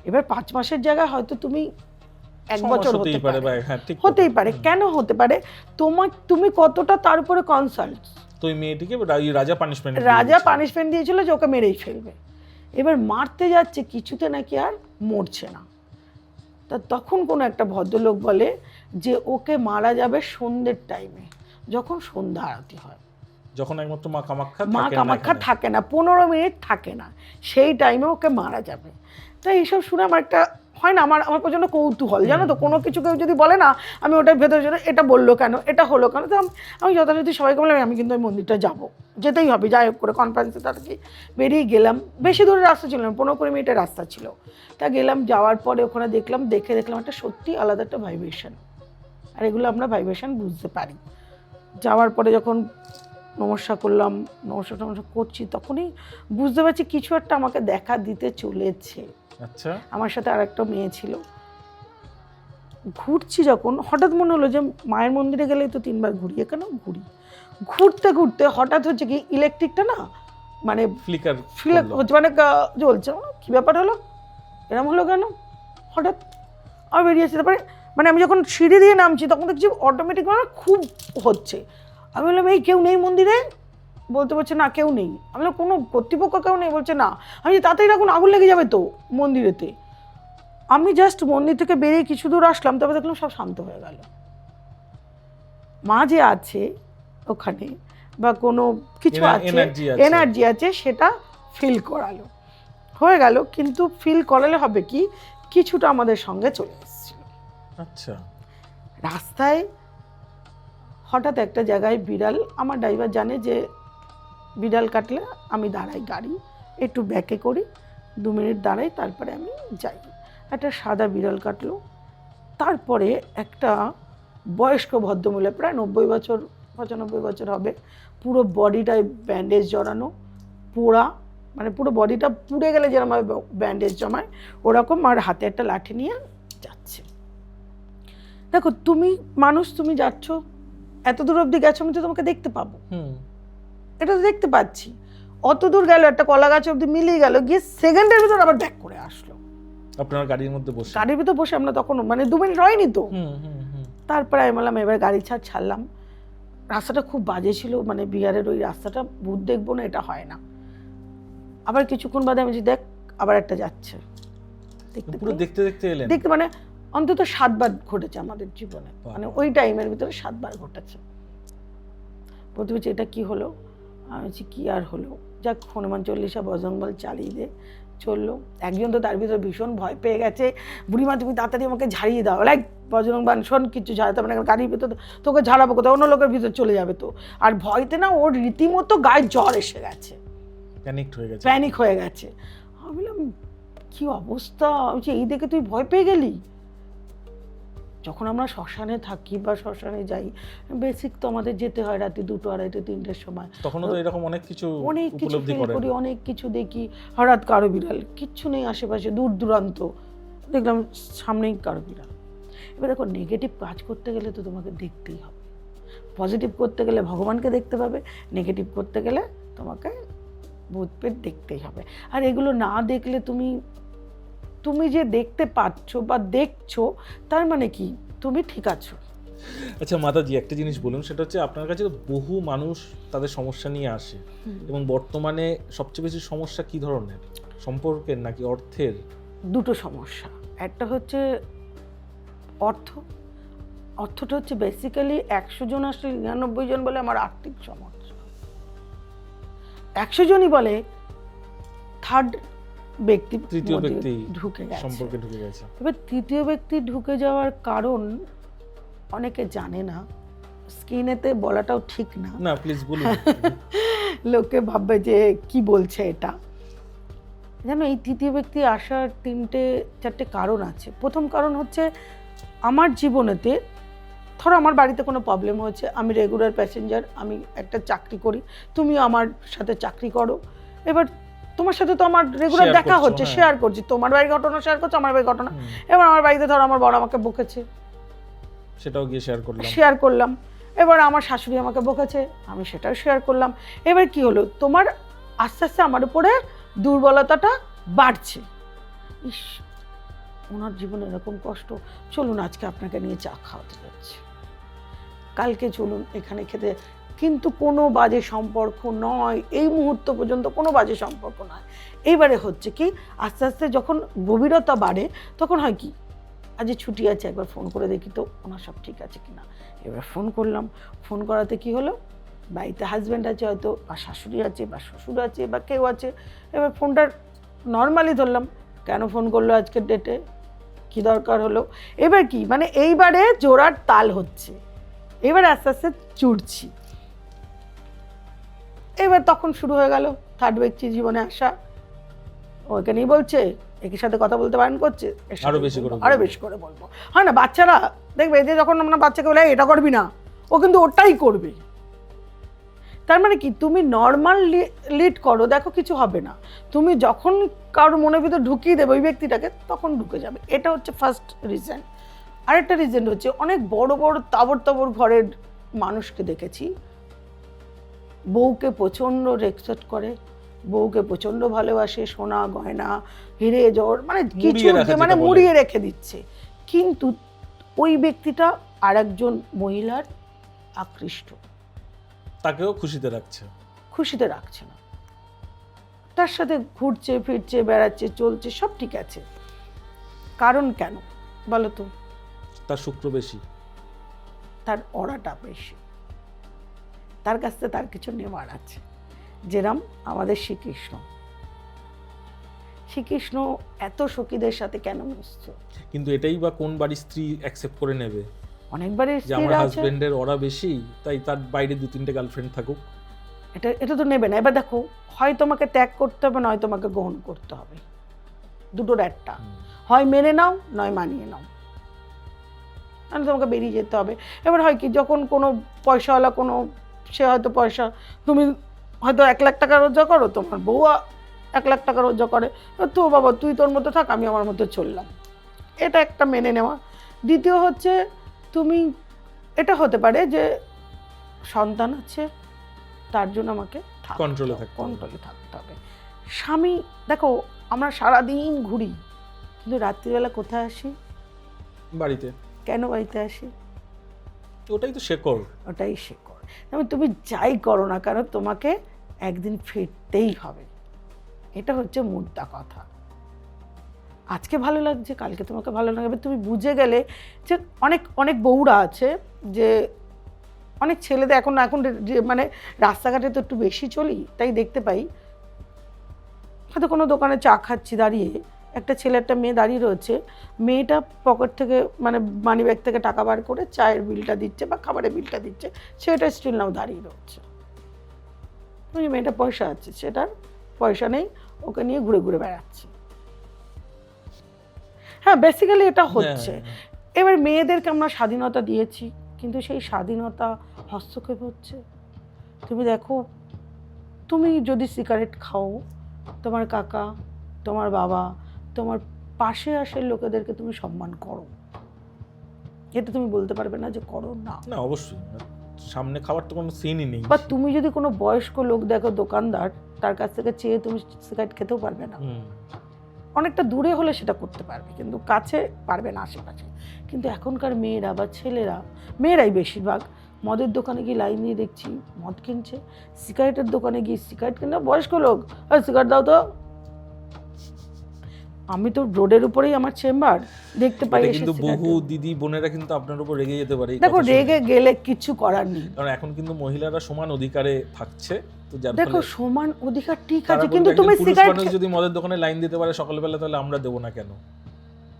এবার 5 মাসের জায়গায় হয়তো তুমি 1 বছর হতেই পারে। কেন হতে পারে? তুমি কতটা তার উপরে কনসাল্ট। তো ওই মেয়েটিকে রাজা পানিশমেন্ট দিয়েছিল যে ওকে মেরেই ফেলবে। এবার মারতে যাচ্ছে, কিছুতে নাকি আর মরছে না। তা তখন কোনো একটা ভদ্রলোক বলে যে ওকে মারা যাবে সন্ধ্যের টাইমে, যখন সন্ধ্যা আরতি হয়, যখন একমাত্র মা কামাখ্যা থাকে না, 15 মিনিট থাকে না, সেই টাইমে ওকে মারা যাবে। তাই এইসব শুনে আমার একটা হয় না, আমার প্রচণ্ড কৌতূহল, জানো তো, কোনো কিছু কেউ যদি বলে না, আমি ওটার ভেতরে এটা বললো কেন, এটা হলো কেন। তো আমি যথাযথ সবাইকে বললাম আমি কিন্তু ওই মন্দিরটা যাবো, যেতেই হবে, যাই হোক করে কনফারেন্সে তাড়াতাড়ি বেরিয়ে গেলাম। বেশি দূরের রাস্তা ছিল না, 15-20 মিনিটের রাস্তা ছিল। তা গেলাম, যাওয়ার পরে ওখানে দেখলাম একটা সত্যি আলাদা একটা ভাইব্রেশন, আর এগুলো আমরা ভাইব্রেশন বুঝতে পারি। যাওয়ার পরে যখন নমস্কার করলাম, নমস্কার করছি, তখনই বুঝতে পারছি কিছু একটা আমাকে দেখা দিতে চলেছে। আচ্ছা, আমার সাথে আর একটা মেয়ে ছিল, ঘুরছি যখন হঠাৎ মনে হলো যে মায়ের মন্দিরে গেলেই তো 3 বার ঘুরি, এখানেও ঘুরি। ঘুরতে ঘুরতে হঠাৎ হচ্ছে কি ইলেকট্রিকটা না মানে ফ্লিকার হচ্ছে মানে জ্বলছে, কী ব্যাপার হলো, এরম হলো কেন হঠাৎ, আর বেরিয়েছে। তারপরে মানে আমি যখন সিঁড়ি দিয়ে নামছি তখন দেখছি অটোমেটিক মানে খুব হচ্ছে। আমি বললাম এই কেউ নেই মন্দিরে? বলতে বলছে না কেউ নেই। আমি বললাম কোনো কর্তৃপক্ষ কেউ নেই? বলছে না। আমি তাড়াতাড়ি রাখুন, আগুন লেগে যাবে তো মন্দিরেতে। আমি জাস্ট মন্দির থেকে বেরিয়ে কিছু দূর আসলাম, তারপর দেখলাম সব শান্ত হয়ে গেল। মা যে আছে ওখানে বা কোনো কিছু আছে, এনার্জি আছে, সেটা ফিল করালো, হয়ে গেল। কিন্তু ফিল করালে হবে কি, কিছুটা আমাদের সঙ্গে চলে এসেছিল। আচ্ছা। রাস্তায় হঠাৎ একটা জায়গায় বিড়াল, আমার ড্রাইভার জানে যে বিড়াল কাটলে আমি দাঁড়াই গাড়ি, একটু ব্যাকে করি, 2 মিনিট দাঁড়াই, তারপরে আমি যাই। একটা সাদা বিড়াল কাটলো। তারপরে একটা বয়স্ক ভদ্রমহিলা, প্রায় 90 বছর 95 বছর হবে, পুরো বডিটায় ব্যান্ডেজ জড়ানো, পোড়া, মানে পুরো বডিটা পুড়ে গেলে যেরকমভাবে ব্যান্ডেজ জমায় ওরকম, আর হাতে একটা লাঠি নিয়ে যাচ্ছে। দেখো তুমি মানুষ, তুমি যাচ্ছ, এত দূর অবধি গেছো, আমি তো তোমাকে দেখতে পাবো, এটা তো দেখতে পাচ্ছি। অত দূর গেল, একটা কলা গাছ অবধি মিলিয়ে গেল, গিয়ে সেকেন্ডের ভিতর আবার ব্যাক করে আসলো আপনার গাড়ির মধ্যে বসে। গাড়ির ভিতর বসে আমরা তখন মানে 2 মিনিট হয়নি তো। তারপরে আমি বললাম এবার গাড়ি ছাড়লাম। রাস্তাটা খুব বাজে ছিল, মানে বিহারের ওই রাস্তাটা ভূত দেখবো না, এটা হয় না। আবার কিছুক্ষণ বাদে আমি দেখ আবার একটা যাচ্ছে, দেখতে দেখতে এলেন? দেখতে মানে অন্তত 7 বার ঘটেছে আমাদের জীবনে, মানে ওই টাইমের ভিতরে 7 বার ঘটেছে। বলতে বলছি এটা কি হলো? আমি বলছি কি আর হলো, যাক হনুমান চল্লিশা বজরংবল চালিয়ে দিয়ে চললো। একজন তো তার ভিতরে ভীষণ ভয় পেয়ে গেছে, বুড়িমা তুমি তাড়াতাড়ি আমাকে ঝাড়িয়ে দাও, লাইক বজরংবল শোন কিছু ঝাড়াতে মানে গাড়ির ভিতর তোকে ঝাড়াবো কোথাও, অন্য লোকের ভিতর চলে যাবে তো। আর ভয়তে না ওর রীতিমতো গায়ে জ্বর এসে গেছে, প্যানিক হয়ে গেছে। আমি বললাম কি অবস্থা, এই দেখে তুই ভয় পেয়ে গেলি? যখন আমরা শ্মশানে থাকি বা শ্মশানে যাই, বেসিক তো আমাদের যেতে হয় রাতে 2, 2:30, 3টের সময়। তখন তো এরকম অনেক কিছু করি, অনেক কিছু দেখি। হঠাৎ কারো বিড়াল, কিচ্ছু নেই আশেপাশে, দূর দূরান্ত, দেখলাম সামনেই কারো বিড়াল। এবার দেখো নেগেটিভ কাজ করতে গেলে তো তোমাকে দেখতেই হবে, পজিটিভ করতে গেলে ভগবানকে দেখতে পাবে, নেগেটিভ করতে গেলে তোমাকে ভূত পেট দেখতেই হবে। আর এগুলো না দেখলে তুমি যে দেখতে পাচ্ছ বা দেখছো তার মানে কি তুমি ঠিক আছো। আচ্ছা মাতাজি, একটা জিনিস বলুন, সেটা হচ্ছে আপনার কাছে বহু মানুষ তাদের সমস্যা নিয়ে আসে, এবং বর্তমানে সবচেয়ে বেশি সমস্যা কি ধরনের, সম্পর্কের নাকি অর্থের? দুটো সমস্যা। একটা হচ্ছে অর্থটা হচ্ছে বেসিক্যালি 100 জন আসলে 99 জন বলে আমার আর্থিক সমস্যা, 100 জনই বলে থার্ড ব্যক্তি, তৃতীয় ব্যক্তি ঢুকে গেছে, সম্পর্কে ঢুকে গেছে। এবার তৃতীয় ব্যক্তি ঢুকে যাওয়ার কারণ অনেকে জানে না, স্ক্রিনেতে বলাটাও ঠিক না, না প্লিজ বলুন। লোকে ভাববে যে কি বলছে এটা। জানো এই তৃতীয় ব্যক্তি আসার 3-4টে কারণ আছে। প্রথম কারণ হচ্ছে আমার জীবনেতে, ধরো আমার বাড়িতে কোনো প্রবলেম হয়েছে, আমি রেগুলার প্যাসেঞ্জার, আমি একটা চাকরি করি, তুমি আমার সাথে চাকরি করো, এবার তোমার সাথে তো আমার রেগুলার দেখা হচ্ছে, শেয়ার করছি, তোমার বাড়ির ঘটনা শেয়ার করছো, আমার বাড়ির ঘটনা। এবার আমার বাড়িতে ধরো আমার বড় আমাকে বকেছে, সেটাও গিয়ে শেয়ার করলাম। এবার আমার শাশুড়ি আমাকে বকেছে, আমি সেটাও শেয়ার করলাম। এবার কি হলো, তোমার আস্তে আস্তে আমার উপরে দুর্বলতাটা বাড়ছে। ইস, ওনার জীবনে এরকম কষ্ট, চলুন আজকে আপনাকে নিয়ে চা খাওয়াতে যাচ্ছি, কালকে চলুন এখানে খেতে, কিন্তু কোনো বাজে সম্পর্ক নয়, এই মুহূর্ত পর্যন্ত কোনো বাজে সম্পর্ক নয়। এইবারে হচ্ছে কি আস্তে আস্তে যখন গভীরতা বাড়ে তখন হয় কি, আজ ছুটি আছে একবার ফোন করে দেখি তো ওনার সব ঠিক আছে কিনা। এবার ফোন করলাম, ফোন করাতে কি হলো, বাড়িতে হাজব্যান্ড আছে হয়তো, বা শাশুড়ি আছে বা শ্বশুর আছে বা কেউ আছে। এবার ফোনটা নর্মালি ধরলাম, কেন ফোন করলো আজকের ডেটে, কি দরকার হলো। এবার কি মানে এইবারে জোড়ার তাল হচ্ছে, এবার আস্তে আস্তে চুড়ছি। এবার তখন শুরু হয়ে গেল থার্ড ব্যক্তি জীবনে আসা, ওইখানেই বলছে একই সাথে কথা বলতে বারণ করছে, আরো বেশি করে বলবো। হয় না, বাচ্চারা দেখবে যে যখন আমরা বাচ্চাকে বলে এটা করবি না, ও কিন্তু ওটাই করবে। তার মানে কি তুমি নর্মাল লিড করো, দেখো কিছু হবে না, তুমি যখন কারোর মনের ভিতর ঢুকিয়ে দেবে ওই ব্যক্তিটাকে তখন ঢুকে যাবে। এটা হচ্ছে ফার্স্ট রিজন। আরেকটা রিজন হচ্ছে অনেক বড় বড় তাবড় তাবড় ঘরের মানুষকে দেখেছি, বউকে প্রচণ্ড রেসপেক্ট করে, বউকে প্রচণ্ড ভালোবাসে, সোনা গয়না হিরে জড় মানে কিছু মানে মুড়িয়ে রেখে দিচ্ছে, কিন্তু ওই ব্যক্তিটা আরেকজন মহিলার আকৃষ্ট, তাকেও খুশিতে রাখছে না, তার সাথে ঘুরছে ফিরছে বেড়াচ্ছে চলছে সব ঠিক আছে, কারণ কেন বলো তো? তার শুক্র বেশি, তার অরাটা বেশি, তার কাছ থেকে তার কিছু নেওয়ার আছে। যেরম আমাদের শ্রীকৃষ্ণ এত সখীদের সাথে কেন মিশছে? কিন্তু এটাই বা কোন বাড়ির স্ত্রী অ্যাকসেপ্ট করে নেবে? অনেকবারই যে আমার হাজবেন্ডের ওরা বেশি, তাই তার বাইরে 2-3টে গার্লফ্রেন্ড থাকুক, এটা তো নেবে না। এবার দেখো, হয় তোমাকে ত্যাগ করতে হবে, নয় তোমাকে গ্রহণ করতে হবে, দুটোর একটা, হয় মেনে নাও নয় মানিয়ে নাও, মানে তোমাকে বেরিয়ে যেতে হবে। এবার হয় কি, যখন কোনো পয়সাওয়ালা কোনো সে হয়তো পয়সা, তুমি হয়তো 1 লাখ টাকা রোজগার করো, তোমার বউ 1 লাখ টাকা রোজগার করে, তো বাবা তুই তোর মতো থাক, আমি আমার মতো চললাম, এটা একটা মেনে নেওয়া। দ্বিতীয় হচ্ছে, তুমি এটা হতে পারে যে সন্তান আছে, তার জন্য আমাকে কন্ট্রোলে থাকতে হবে। স্বামী, দেখো আমরা সারাদিন ঘুরি, কিন্তু রাত্রিবেলা কোথায় আসি? বাড়িতে। কেন বাড়িতে আসি? ওটাই তো শেকড়। যেমন তুমি যাই করো না কেন, তোমাকে একদিন ফিরতেই হবে, এটা হচ্ছে মুদ্রা কথা। আজকে ভালো লাগছে, কালকে তোমাকে ভালো লাগবে। তুমি বুঝে গেলে যে অনেক বউরা আছে, যে অনেক ছেলেদের এখন মানে রাস্তাঘাটে তো একটু বেশি চলি, তাই দেখতে পাই হয়তো কোনো দোকানে চা খাচ্ছি দাঁড়িয়ে, একটা ছেলে একটা মেয়ে দাঁড়িয়ে রয়েছে, মেয়েটা পকেট থেকে মানে মানি ব্যাগ থেকে টাকা বার করে চায়ের বিলটা দিচ্ছে বা খাবারের বিলটা দিচ্ছে, সেটা স্টিল নাও দাঁড়িয়ে রয়েছে। ওই মেয়েটা পয়সা আছে, সেটার পয়সা নেই, ওকে নিয়ে ঘুরে ঘুরে বেড়াচ্ছে। হ্যাঁ, বেসিক্যালি এটা হচ্ছে। এবার মেয়েদেরকে আমরা স্বাধীনতা দিয়েছি, কিন্তু সেই স্বাধীনতা হস্তক্ষেপ হচ্ছে। তুমি দেখো, তুমি যদি সিগারেট খাও, তোমার কাকা, তোমার বাবা, তোমার পাশে আসে লোকেদেরকে তুমি সম্মান করো, এটা তুমি বলতে পারবে না যে করো না। না, অবশ্যই সামনে খাবার তো কোনো সিনই নেই। বা তুমি যদি কোনো বয়স্ক লোক দেখো, দোকানদার, তার কাছ থেকে চেয়ে তুমি সিগারেট খেতেও পারবে না। অনেকটা দূরে হলে সেটা করতে পারবে, কিন্তু কাছে পারবে না, আশেপাশে। কিন্তু এখনকার মেয়েরা বা ছেলেরা, মেয়েরাই বেশিরভাগ, মদের দোকানে গিয়ে লাইন দিয়ে দেখছি মদ কিনছে, সিগারেটের দোকানে গিয়ে সিগারেট কিনছে। বয়স্ক লোক, সিগারেট দাও তো। আমি তো রোডের উপরেই আমার চেম্বার, দেখতে পাই কিন্তু বহু দিদি বোনেরা কিন্তু আপনার উপর রেগে যেতে পারে। দেখো, রেগে গেলে কিছু করার নেই, কারণ এখন কিন্তু মহিলারা সমান অধিকারে থাকছে। তো দেখো, সমান অধিকার ঠিক আছে, কিন্তু তুমি সিগারেট যদি মদের দোকানে লাইন দিতে পারে সকালবেলা, তাহলে আমরা দেবো না কেন?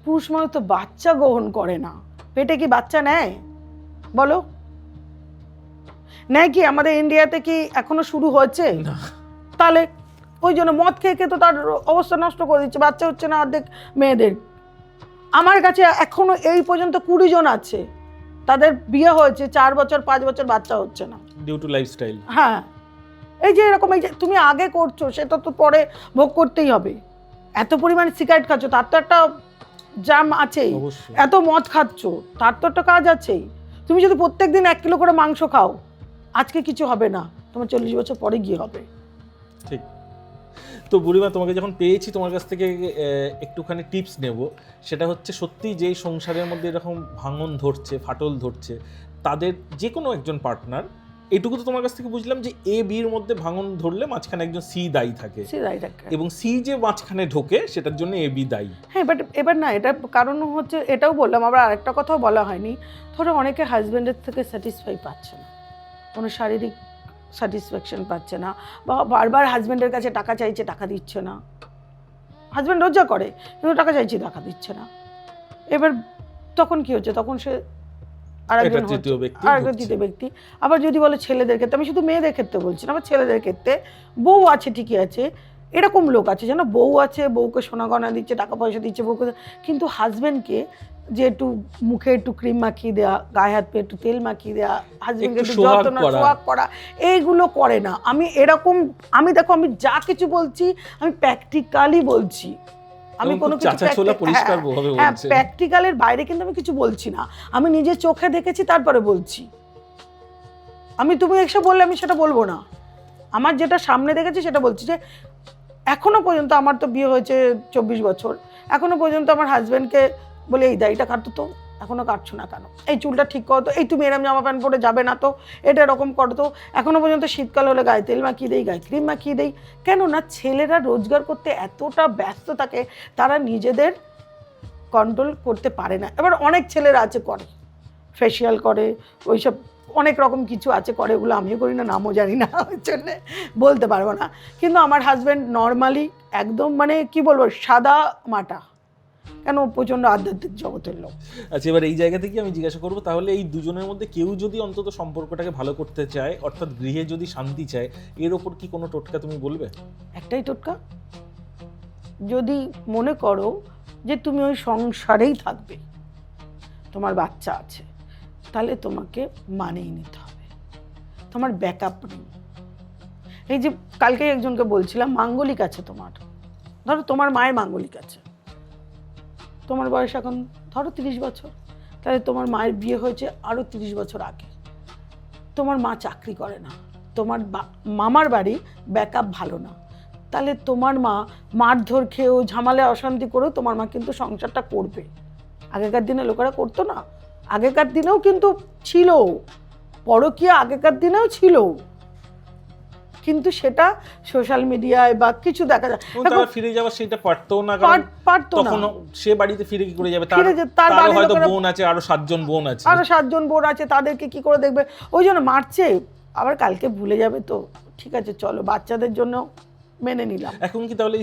পুরুষ মানুষ তো বাচ্চা গ্রহণ করে না, পেটে কি বাচ্চা নেয় বলো? নেয় কি? আমাদের ইন্ডিয়াতে কি এখনো শুরু হয়েছে? তাহলে ওই জন্য মদ খেয়ে খেয়ে তো তার অবস্থা নষ্ট করে দিচ্ছে, বাচ্চা হচ্ছে না অর্ধেক মেয়েদের। আমার কাছে এখনো এই পর্যন্ত 20 জন আছে, তাদের বিয়ে হয়েছে 4 বছর 5 বছর, বাচ্চা হচ্ছে না, ডিউ টু লাইফস্টাইল। হ্যাঁ, এই যে এরকম, এই যে তুমি আগে করছো, সেটা তো পরে ভোগ করতেই হবে। এত পরিমাণে সিগারেট খাচ্ছ, তার তো একটা জাম আছেই। এত মদ খাচ্ছ, তার তো একটা কাজ আছেই। তুমি যদি প্রত্যেকদিন 1 কিলো করে মাংস খাও, আজকে কিছু হবে না, তোমার 40 বছর পরে গিয়ে হবে। ঠিক। তো বুড়িমা, তোমাকে যখন পেয়েছি, তোমার কাছ থেকে একটুখানি টিপস নেব। সেটা হচ্ছে, সত্যি যেই সংসারের মধ্যে এরকম ভাঙন ধরছে, ফাটল ধরছে, তাদের যে কোনো একজন পার্টনার, এটুকু তো তোমার কাছ থেকে বুঝলাম যে এ বির মধ্যে ভাঙন ধরলে মাঝখানে একজন সি দায়ী থাকে, এবং সি যে মাঝখানে ঢোকে সেটার জন্য এ বি দায়ী। হ্যাঁ, বাট এবার না, এটা কারণ হচ্ছে, এটাও বললাম, আবার আরেকটা কথাও বলা হয়নি। ধরো অনেকে হাজব্যান্ডের থেকে স্যাটিসফাই পাচ্ছে না, কোনো শারীরিক স্যাটিসফ্যাকশন পাচ্ছে না, বা বারবার হাজব্যান্ডের কাছে টাকা চাইছে, টাকা দিচ্ছে না। হাজব্যান্ড রোজগার করে, কিন্তু টাকা চাইছে, টাকা দিচ্ছে না। এবার তখন কি হচ্ছে? তখন সে আরেকজন তৃতীয় ব্যক্তি। আবার যদি বলে ছেলেদের ক্ষেত্রে, আমি শুধু মেয়েদের ক্ষেত্রে বলছি না, আবার ছেলেদের ক্ষেত্রে, বউ আছে ঠিকই আছে, এরকম লোক আছে যেন বউ আছে, বউকে সোনা গয়না দিচ্ছে, টাকা পয়সা দিচ্ছে বউকে, কিন্তু হাজব্যান্ডকে যে একটু মুখে একটু ক্রিম মাখিয়ে দেওয়া, গায়ে হাত পেয়ে একটু তেল মাখিয়ে দেওয়া, হাজব্যান্ডকে একটু যত্ন সোহাগ করা, এইগুলো করে না। আমি দেখো, আমি যা কিছু বলছি আমি প্র্যাকটিক্যালি বলছি, আমি কোনো কিছু চাচা ছোলা পরিষ্কার ভাবে হ্যাঁ বলছে। প্র্যাকটিক্যালের বাইরে কিন্তু আমি কিছু বলছি না, আমি নিজের চোখে দেখেছি তারপরে বলছি। তুমি এসে বললে আমি সেটা বলবো না, আমার যেটা সামনে দেখেছি সেটা বলছি। যে এখনো পর্যন্ত আমার তো বিয়ে হয়েছে 24 বছর, এখনো পর্যন্ত আমার হাজব্যান্ডকে বলে এই দাড়িটা কাটো তো, এখনো কাটছো না কেন, এই চুলটা ঠিক করো তো, এই তুমি এরম জামা প্যান্ট পরে যাবে না তো, এটা এরকম করো তো। এখনো পর্যন্ত শীতকাল হলে গায়ে তেল মাখিয়ে দেই, গায়ে ক্রিম মাখিয়ে দেই। কেন না, ছেলেরা রোজগার করতে এতটা ব্যস্ত থাকে, তারা নিজেদের কন্ট্রোল করতে পারে না। এবার অনেক ছেলেরা আছে করে, ফেসিয়াল করে, ওইসব অনেক রকম কিছু আছে করে, ওগুলো আমিও করি না, নামও জানি না, ওই জন্যে বলতে পারবো না। কিন্তু আমার হাজব্যান্ড নর্মালি একদম মানে কি বলবো, সাদা মাটা, কেন প্রচণ্ড আধ্যাত্মিক জগতের লোক। আচ্ছা, এবার এই জায়গা থেকে আমি জিজ্ঞাসা করবো, তাহলে এই দুজনের মধ্যে কেউ যদি অন্তত সম্পর্কটাকে ভালো করতে চায়, অর্থাৎ গৃহে যদি শান্তি চায়, এর ওপর কি কোনো টোটকা তুমি বলবে? একটাই টোটকা, যদি মনে করো যে তুমি ওই সংসারেই থাকবে, তোমার বাচ্চা আছে, তাহলে তোমাকে মানিয়ে নিতে হবে, তোমার ব্যাকআপ নেই। এই যে কালকে একজনকে বলছিলাম, মাঙ্গলিক আছে তোমার, ধরো তোমার মায়ের মাঙ্গলিক আছে, তোমার বয়স এখন ধরো 30 বছর, তাহলে তোমার মায়ের বিয়ে হয়েছে আরও 30 বছর আগে, তোমার মা চাকরি করে না, তোমার মামার বাড়ি ব্যাকআপ ভালো না, তাহলে তোমার মা মারধর খেয়েও ঝামেলায় অশান্তি করেও তোমার মা কিন্তু সংসারটা করবে। আগেকার দিনে লোকেরা করতো না, আগেকার দিনেও কিন্তু ছিল পরকীয়া, আগেকার দিনেও ছিল, কিন্তু সেটা সোশ্যাল মিডিয়ায় বা কিছু দেখা যায়। তারা ফিরে যাওয়ার সেটা পারতো না, কারণ পারতো না, তখন সে বাড়িতে ফিরে কি করে যাবে, তার বাড়ির হয়তো লোকেরা, বোন আছে, আরো 7 জন বোন আছে, আরো 7 জন বোন আছে, তাদেরকে কি করে দেখবে, ওই জন্য মারছে। আবার কালকে ভুলে যাবে তো, ঠিক আছে চলো, বাচ্চাদের জন্য মেনে নিলাম। এখন কি তাহলে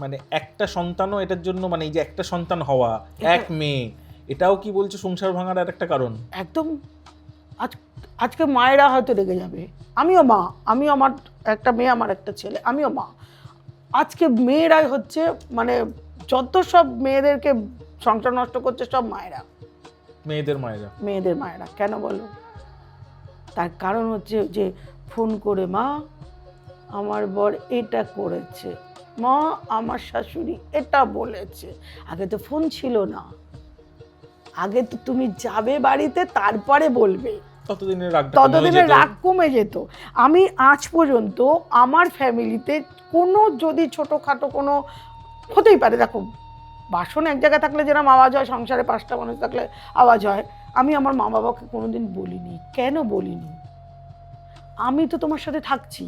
মানে একটা সন্তানও এটার জন্য, মানে এই যে একটা সন্তান হওয়া, এক মেয়ে, এটাও কি বলছো সংসার ভাঙার আর একটা কারণ? একদম। আজকে মায়েরা হয়তো রেগে যাবে, আমিও মা, আমিও, আমার একটা মেয়ে, আমার একটা ছেলে, আমিও মা। আজকে মেয়েরাই হচ্ছে মানে যত সব মেয়েদেরকে সংসার নষ্ট করছে সব মায়েরা, মেয়েদের মায়েরা। কেন বলো? তার কারণ হচ্ছে যে ফোন করে, মা আমার বর এটা করেছে, মা আমার শাশুড়ি এটা বলেছে। আগে তো ফোন ছিল না, আগে তো তুমি যাবে বাড়িতে তারপরে বলবে, ততদিনে রাগ কমে যেত। আমি আজ পর্যন্ত আমার ফ্যামিলিতে কোনো যদি ছোটোখাটো কোনো হতেই পারে, দেখো বাসন এক জায়গায় থাকলে যেরকম আওয়াজ হয়, সংসারে 5টা মানুষ থাকলে আওয়াজ হয়, আমি আমার মা বাবাকে কোনোদিন বলিনি। কেন বলিনি? আমি তো তোমার সাথে থাকছি,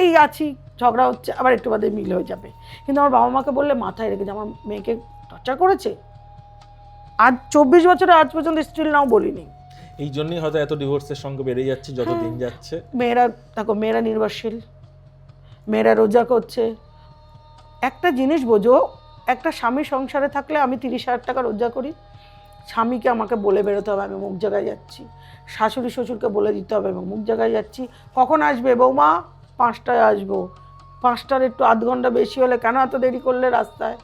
এই আছি, ঝগড়া হচ্ছে, আবার একটু বাদে মিল হয়ে যাবে, কিন্তু আমার বাবা মাকে বললে মাথায় রেখে যে আমার মেয়েকে টর্চার করেছে, আজ 24 বছরে আজ পর্যন্ত স্টিল নাও বলিনি। এই জন্যই হয়তো এত ডিভোর্সের সঙ্গে বেড়ে যাচ্ছে যত দিন যাচ্ছে। মেয়েরা দেখো, মেয়েরা নির্ভরশীল, মেয়েরা রোজগার করছে। একটা জিনিস বোঝো, একটা স্বামী সংসারে থাকলে, আমি 30,000 টাকা রোজগার করি, স্বামীকে আমাকে বলে বেরোতে হবে আমি মুখ জায়গায় যাচ্ছি, শাশুড়ি শ্বশুরকে বলে দিতে হবে আমি মুখ জায়গায় যাচ্ছি। কখন আসবে বৌমা? 5টায় আসবো। 5টার একটু আধ ঘন্টা বেশি হলে কেন এত দেরি করলে রাস্তায়?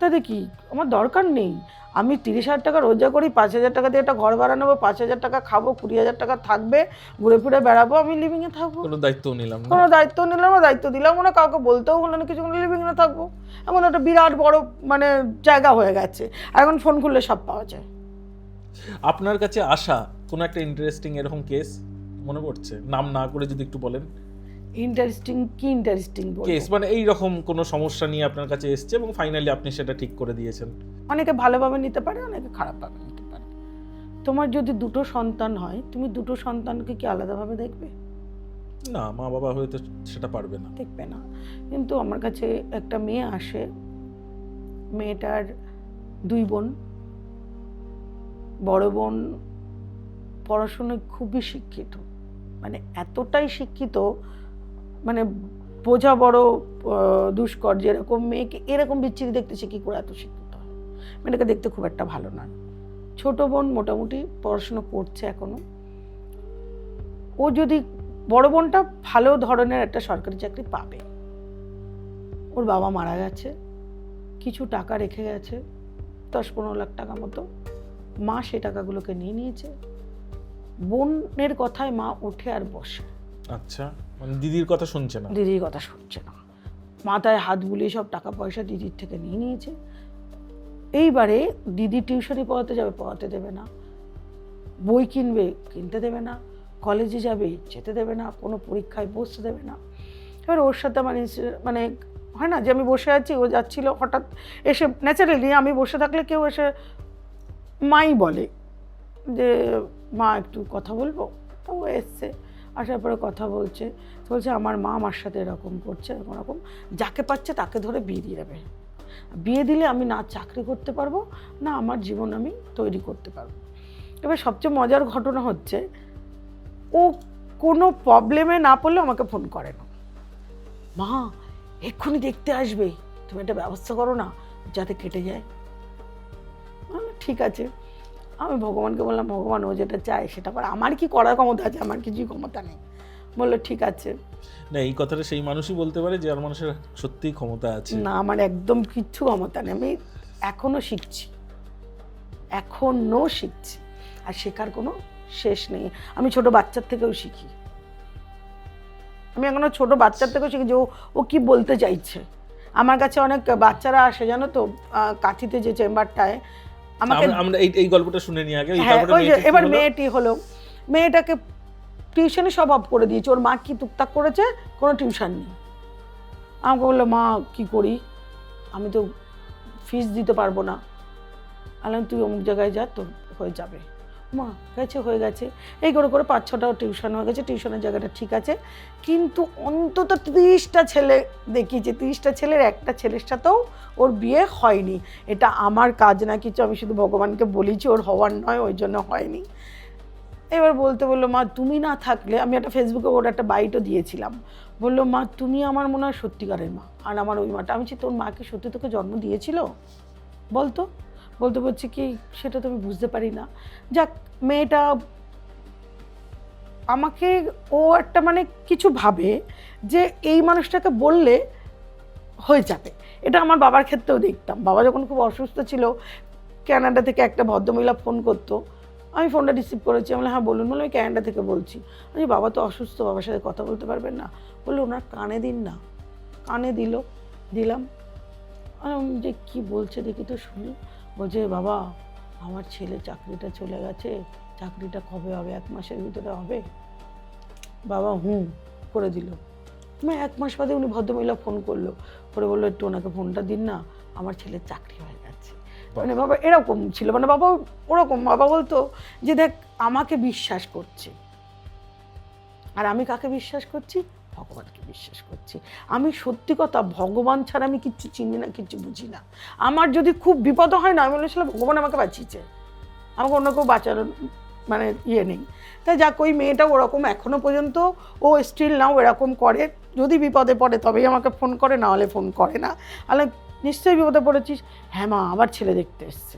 তাতে কি আমার দরকার নেই, আমি 30,000 টাকা রোজগার করি, 5,000 টাকা দিয়ে একটা ঘর ভাড়া নেবো, 5,000 টাকা খাবো, 20,000 টাকা থাকবে, ঘুরে ফিরে বেড়াবো, আমি লিভিংয়ে থাকবো, কোনো দায়িত্ব নিলাম না, দায়িত্ব দিলাম না, কাউকে বলতেও হলো না কিছু, লিভিংয়ে থাকবো। এমন একটা বিরাট বড় মানে জায়গা হয়ে গেছে, এখন ফোন খুললে সব পাওয়া যায়। আপনার কাছে আসা কোনো একটা ইন্টারেস্টিং এরকম কেস মনে পড়ছে? নাম না করে যদি একটু বলেন। ইন্টারেস্টিং কেস মানে এই রকম কোনো সমস্যা নিয়ে আপনার কাছে এসেছে এবং ফাইনালি আপনি সেটা ঠিক করে দিয়েছেন? অনেকে ভালোভাবে নিতে পারে, অনেকে খারাপভাবে নিতে পারে। তোমার যদি 2টো সন্তান হয়, তুমি 2টো সন্তানকে কি আলাদাভাবে দেখবে? না, মা বাবা হয়তো সেটা পারবে না, দেখবে না। কিন্তু আমার কাছে একটা মেয়ে আসে, মেয়েটার 2 বোন, বড় বোন পড়াশোনায় খুবই শিক্ষিত, মানে এতটাই শিক্ষিত, মানে বোঝা বড় দুষ্কর, যেরকম মেয়েকে এরকম বিচ্ছিরি দেখতেছে কি করে এত শিক্ষিত হয়, মেয়েটাকে দেখতে খুব একটা ভালো নয়। ছোট বোন মোটামুটি পড়াশোনা করছে এখনো, ও যদি, বড় বোনটা ভালো ধরনের একটা সরকারি চাকরি পাবে, ওর বাবা মারা গেছে, কিছু টাকা রেখে গেছে, 10-15 লাখ টাকা মতো, মা সেই টাকাগুলোকে নিয়ে নিয়েছে। বোনের কথায় মা ওঠে আর বসে। আচ্ছা, মানে দিদির কথা শুনছে না? দিদির কথা শুনছে না। মাথায় হাত বুলিয়ে সব টাকা পয়সা দিদির থেকে নিয়ে নিয়েছে। এইবারে দিদি টিউশনি পড়াতে যাবে, পড়াতে দেবে না, বই কিনবে, কিনতে দেবে না, কলেজে যাবে, যেতে দেবে না, কোনো পরীক্ষায় বসতে দেবে না। এবার ওর সাথে আমার মানে হয় না যে আমি বসে আছি, ও যাচ্ছিল, হঠাৎ এসে ন্যাচারালি আমি বসে থাকলে কেউ এসে মাই বলে যে মা একটু কথা বলবো। তো ও এসছে, আসার পরে কথা বলছে, বলছে আমার মা আমার সাথে এরকম করছে, এরকম রকম, যাকে পাচ্ছে তাকে ধরে বিয়ে দিয়ে দেবে। বিয়ে দিলে আমি না চাকরি করতে পারবো, না আমার জীবন আমি তৈরি করতে পারবো। এবার সবচেয়ে মজার ঘটনা হচ্ছে, ও কোনো প্রবলেমে না পড়লে আমাকে ফোন করে না, মা এক্ষুনি দেখতে আসবে, তুমি একটা ব্যবস্থা করো না যাতে কেটে যায়। ঠিক আছে, আমি ভগবানকে বললাম, ভগবান ও যেটা চায় সেটা করে, আমার কি করার ক্ষমতা আছে? আমার কিছুই ক্ষমতা নেই। বললো ঠিক আছে। না, এই কথাটা সেই মানুষই বলতে পারে যে আর মানুষের সত্যিই ক্ষমতা আছে। না, আমার একদম কিচ্ছু ক্ষমতা নেই, আমি এখনো শিখছি, এখনো শিখছি, আর শেখার কোনো শেষ নেই। আমি ছোট বাচ্চার থেকেও শিখি, আমি এখনো ছোট বাচ্চার থেকেও শিখি যে ও কি বলতে চাইছে। আমার কাছে অনেক বাচ্চারা আসে জানো তো, কাঁথিতে যে চেম্বারটায়, আমাকে আমরা এই গল্পটা শুনে নিই আগে। এবার মেয়েটি হলো, মেয়েটাকে টিউশনে সব অফ করে দিয়েছে, ওর মা কি টুকটাক করেছে, কোনো টিউশন নেই। আমাকে বললো মা কি করি, আমি তো ফিস দিতে পারবো না। আলাম তুই অমুক জায়গায় যা, তোর হয়ে যাবে। মা গেছে, হয়ে গেছে, এই করে করে 5-6টা টিউশন হয়ে গেছে, টিউশনের জায়গাটা ঠিক আছে, কিন্তু অন্তত 30টা ছেলে দেখিয়েছে, 30টা ছেলের একটা ছেলের সাথেও ওর বিয়ে হয়নি। এটা আমার কাজ না কিছু, আমি শুধু ভগবানকে বলেছি ওর হওয়ার নয়, ওই জন্য হয়নি। এবার বলতে বললো মা তুমি না থাকলে, আমি একটা ফেসবুকে ওর একটা বাইটও দিয়েছিলাম, বললো মা তুমি আমার মনে হয় সত্যিকারের মা, আর আমার ওই মাটা। আমি তোর মাকে সত্যি তোকে জন্ম দিয়েছিল বলতো? বলতে বলছি কি সেটা তো আমি বুঝতে পারি না। যাক, মেয়েটা আমাকে, ও একটা মানে কিছু ভাবে যে এই মানুষটাকে বললে হয়ে যাবে। এটা আমার বাবার ক্ষেত্রেও দেখতাম, বাবা যখন খুব অসুস্থ ছিল, কানাডা থেকে একটা ভদ্রমহিলা ফোন করতো, আমি ফোনটা রিসিভ করেছি, আমি হ্যাঁ বলুন, বলে আমি কানাডা থেকে বলছি। আমি বাবা তো অসুস্থ, বাবার সাথে কথা বলতে পারবেন না। বললো ওনার কানে দিন না। কানে দিলাম, যে কি বলছে দেখি তো শুনি। বলছে বাবা আমার ছেলে চাকরিটা চলে গেছে, চাকরিটা কবে হবে? 1 মাসের ভিতরে হবে। বাবা করে দিল। 1 মাস বাদে উনি ভদ্রমহিলা ফোন করলো, করে বললো একটু ওনাকে ফোনটা দিন না, আমার ছেলের চাকরি হয়ে গেছে। মানে বাবা এরকম ছিল, মানে বাবা ওরকম, বাবা বলতো যে দেখ আমাকে বিশ্বাস করছে, আর আমি কাকে বিশ্বাস করছি? ভগবানকে বিশ্বাস করছি। আমি সত্যি কথা, ভগবান ছাড়া আমি কিচ্ছু চিনি না, কিচ্ছু বুঝি না। আমার যদি খুব বিপদ হয় না, আমি বলেছিলাম ভগবান আমাকে বাঁচিয়েছে, আমাকে অন্য কেউ বাঁচার মানে নেই। তাই যাক, ওই মেয়েটা ওরকম এখনো পর্যন্ত ও স্টিল নাও এরকম করে, যদি বিপদে পড়ে তবেই আমাকে ফোন করে, না হলে ফোন করে না। আলে নিশ্চয়ই বিপদে পড়েছিস? হ্যাঁ মা আবার ছেলে দেখতে এসছে।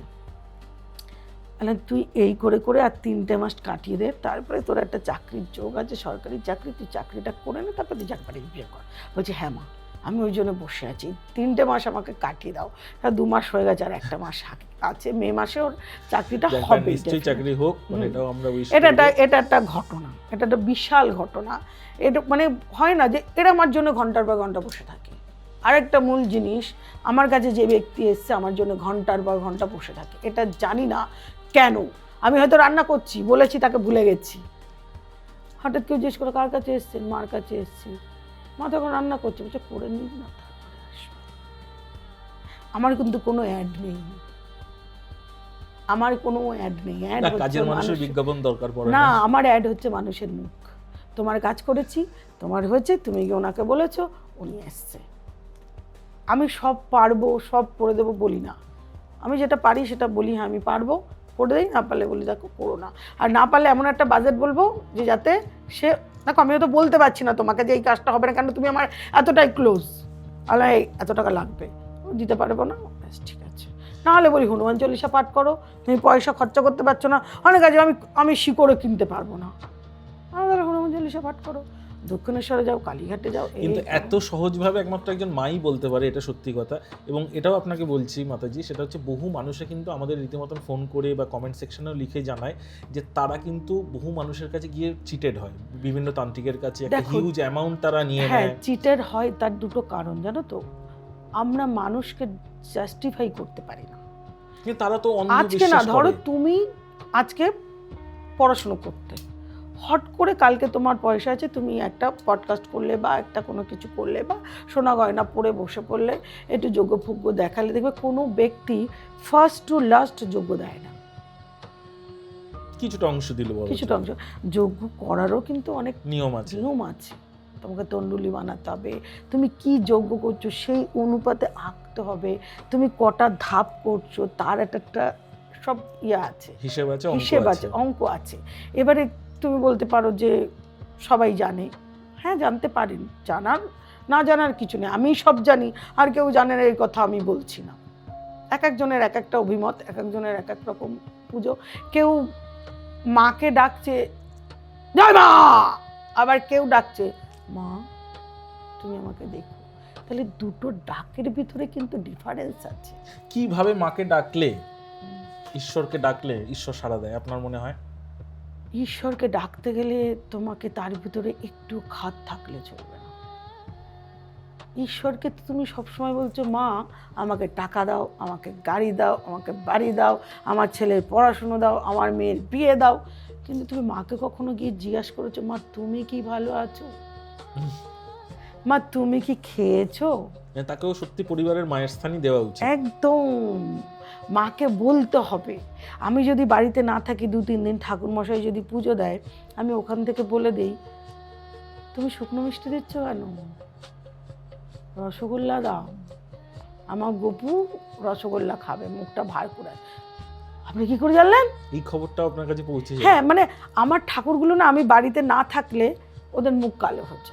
আলে তুই এই করে করে আর 3টে মাস কাটিয়ে দে, তারপরে তোর একটা চাকরির যোগ আছে, সরকারি চাকরি, তুই চাকরিটা করে নে, তারপরে তুই চাকরি বিয়ে কর। বলছি হ্যাঁ মা, আমি ওই জন্য বসে আছি, 3টে মাস আমাকে কাটিয়ে দাও। 2 মাস হয়ে গেছে, আর 1টা মাস আছে, মে মাসে ওর চাকরিটা হবে। চাকরি হোক, এটাও আমরা এটা একটা ঘটনা, এটা একটা বিশাল ঘটনা। এটা মানে হয় না যে এরা আমার জন্য ঘন্টার পর ঘন্টা বসে থাকে। আরেকটা মূল জিনিস, আমার কাছে যে ব্যক্তি এসছে আমার জন্য ঘন্টার পর ঘন্টা বসে থাকে, এটা জানি না কেন। আমি হয়তো রান্না করছি, বলেছি তাকে ভুলে গেছি, হঠাৎ কেউ জিজ্ঞেস করে কার কাছে এসছেন? মার কাছে এসছি। মা তখন রান্না করছে, বলছে করে নিন না, তারপরে আসবে। আমার কিন্তু কোনো অ্যাড নেই, আমার কোনো অ্যাড নেই। কাজের মানুষের বিজ্ঞাপন দরকার পড়ে না, আমার অ্যাড হচ্ছে মানুষের মুখ। তোমার কাজ করেছি, তোমার হয়েছে, তুমি গিয়ে ওনাকে বলেছো, উনি এসছে। আমি সব পারবো, সব করে দেবো বলি না, আমি যেটা পারি সেটা বলি, হ্যাঁ আমি পারবো, করে দেই, না পারলে বলি দেখো করো না। আর না পারলে এমন একটা বাজেট বলবো যে যাতে সে, দেখো আমি হয়তো বলতে পারছি না তোমাকে যে এই কাজটা হবে না, কেন তুমি আমার এতটাই ক্লোজ, আল্লাহ এত টাকা লাগবে, দিতে পারবো না, ব্যাস ঠিক আছে। নাহলে বলি হনুমান চল্লিশা পাঠ করো, তুমি পয়সা খরচা করতে পারছো না, অনেক কাজে আমি শিকড়ও কিনতে পারবো না, তাহলে হনুমান চল্লিশা পাঠ করো। দক্ষিণেশ্বরে যাও, কালীঘাটে যাও। কিন্তু এত সহজভাবে একমাত্র একজন মাই বলতে পারে, এটা সত্যি কথা। এবং এটাও আপনাকে বলছি মাতাজি, সেটা হচ্ছে বহু মানুষে কিন্তু আমাদের রীতিমতন ফোন করে বা কমেন্ট সেকশনেও লিখে জানায় যে তারা কিন্তু বহু মানুষের কাছে গিয়ে চিটেড হয়, বিভিন্ন তান্ত্রিকের কাছে একটা হিউজ অ্যামাউন্ট তারা নিয়ে নেয়। হ্যাঁ, চিটেড হয়, তার দুটো কারণ জানো তো, আমরা মানুষকে জাস্টিফাই করতে পারি না। কিন্তু তারা তো অন্ধ আজকে না, বিশ্বাস ধরো করে। তুমি আজকে পড়াশুনো করতে, হট করে কালকে তোমার পয়সা আছে, তুমি একটা পডকাস্ট করলে বা একটা কোনো কিছু করলে বা সোনা গয়না পরে বসে পড়লে, একটু যোগ্যভোগ্য দেখালে, দেখবে কোনো ব্যক্তি ফার্স্ট টু লাস্ট যোগ্য দেয় না, কিছুটা অংশ দিল, কিছুটা অংশ। যোগ্য করারও কিন্তু অনেক নিয়ম আছে। তোমাকে তন্ডুলি বানাতে হবে, তুমি কি যোগ্য করছো সেই অনুপাতে আঁকতে হবে, তুমি কটা ধাপ করছো তার একটা সব আছে, হিসেব আছে, অঙ্ক আছে। এবারে তুমি বলতে পারো যে সবাই জানে, হ্যাঁ জানতে পারেন, জানার না জানার কিছু নেই, আমি সব জানি আর কেউ জানে না এই কথা আমি বলছি না। এক একজনের এক একটা অভিমত, এক একজনের এক এক রকম পুজো। কেউ মাকে ডাকছে জয় মা, আবার কেউ ডাকছে মা তুমি আমাকে দেখো। তাহলে দুটো ডাকের ভিতরে কিন্তু ডিফারেন্স আছে। কিভাবে মাকে ডাকলে, ঈশ্বরকে ডাকলে ঈশ্বর সাড়া দেয় আপনার মনে হয়? ঈশ্বরকে ডাকতে গেলে তোমাকে তার ভিতরে একটু খাদ থাকলে চলবে না। ঈশ্বরকে তুমি সবসময় বলছো মা আমাকে টাকা দাও, আমাকে গাড়ি দাও, আমাকে বাড়ি দাও, আমার ছেলের পড়াশুনো দাও, আমার মেয়ের বিয়ে দাও, কিন্তু তুমি মাকে কখনো গিয়ে জিজ্ঞাসা করেছো মা তুমি কি ভালো আছো, মা তুমি কি খেয়েছো? তাকেও সত্যি পরিবারের মায়ের স্থানই দেওয়া উচিত। একদম মাকে বলতে হবে। আমি যদি বাড়িতে না থাকি 2-3 দিন, ঠাকুরমশাই যদি পুজো দেয়, আমি ওখান থেকে বলে দেই তুমি শুকনো মিষ্টি দিচ্ছ কেন, রসগোল্লা দাও, আমার গপু রসগোল্লা খাবে, মুখটা ভার করে। আপনি কি করে জানলেন? এই খবরটা আপনার কাছে পৌঁছে যায়? হ্যাঁ, মানে আমার ঠাকুরগুলো না, আমি বাড়িতে না থাকলে ওদের মুখ কালো হচ্ছে,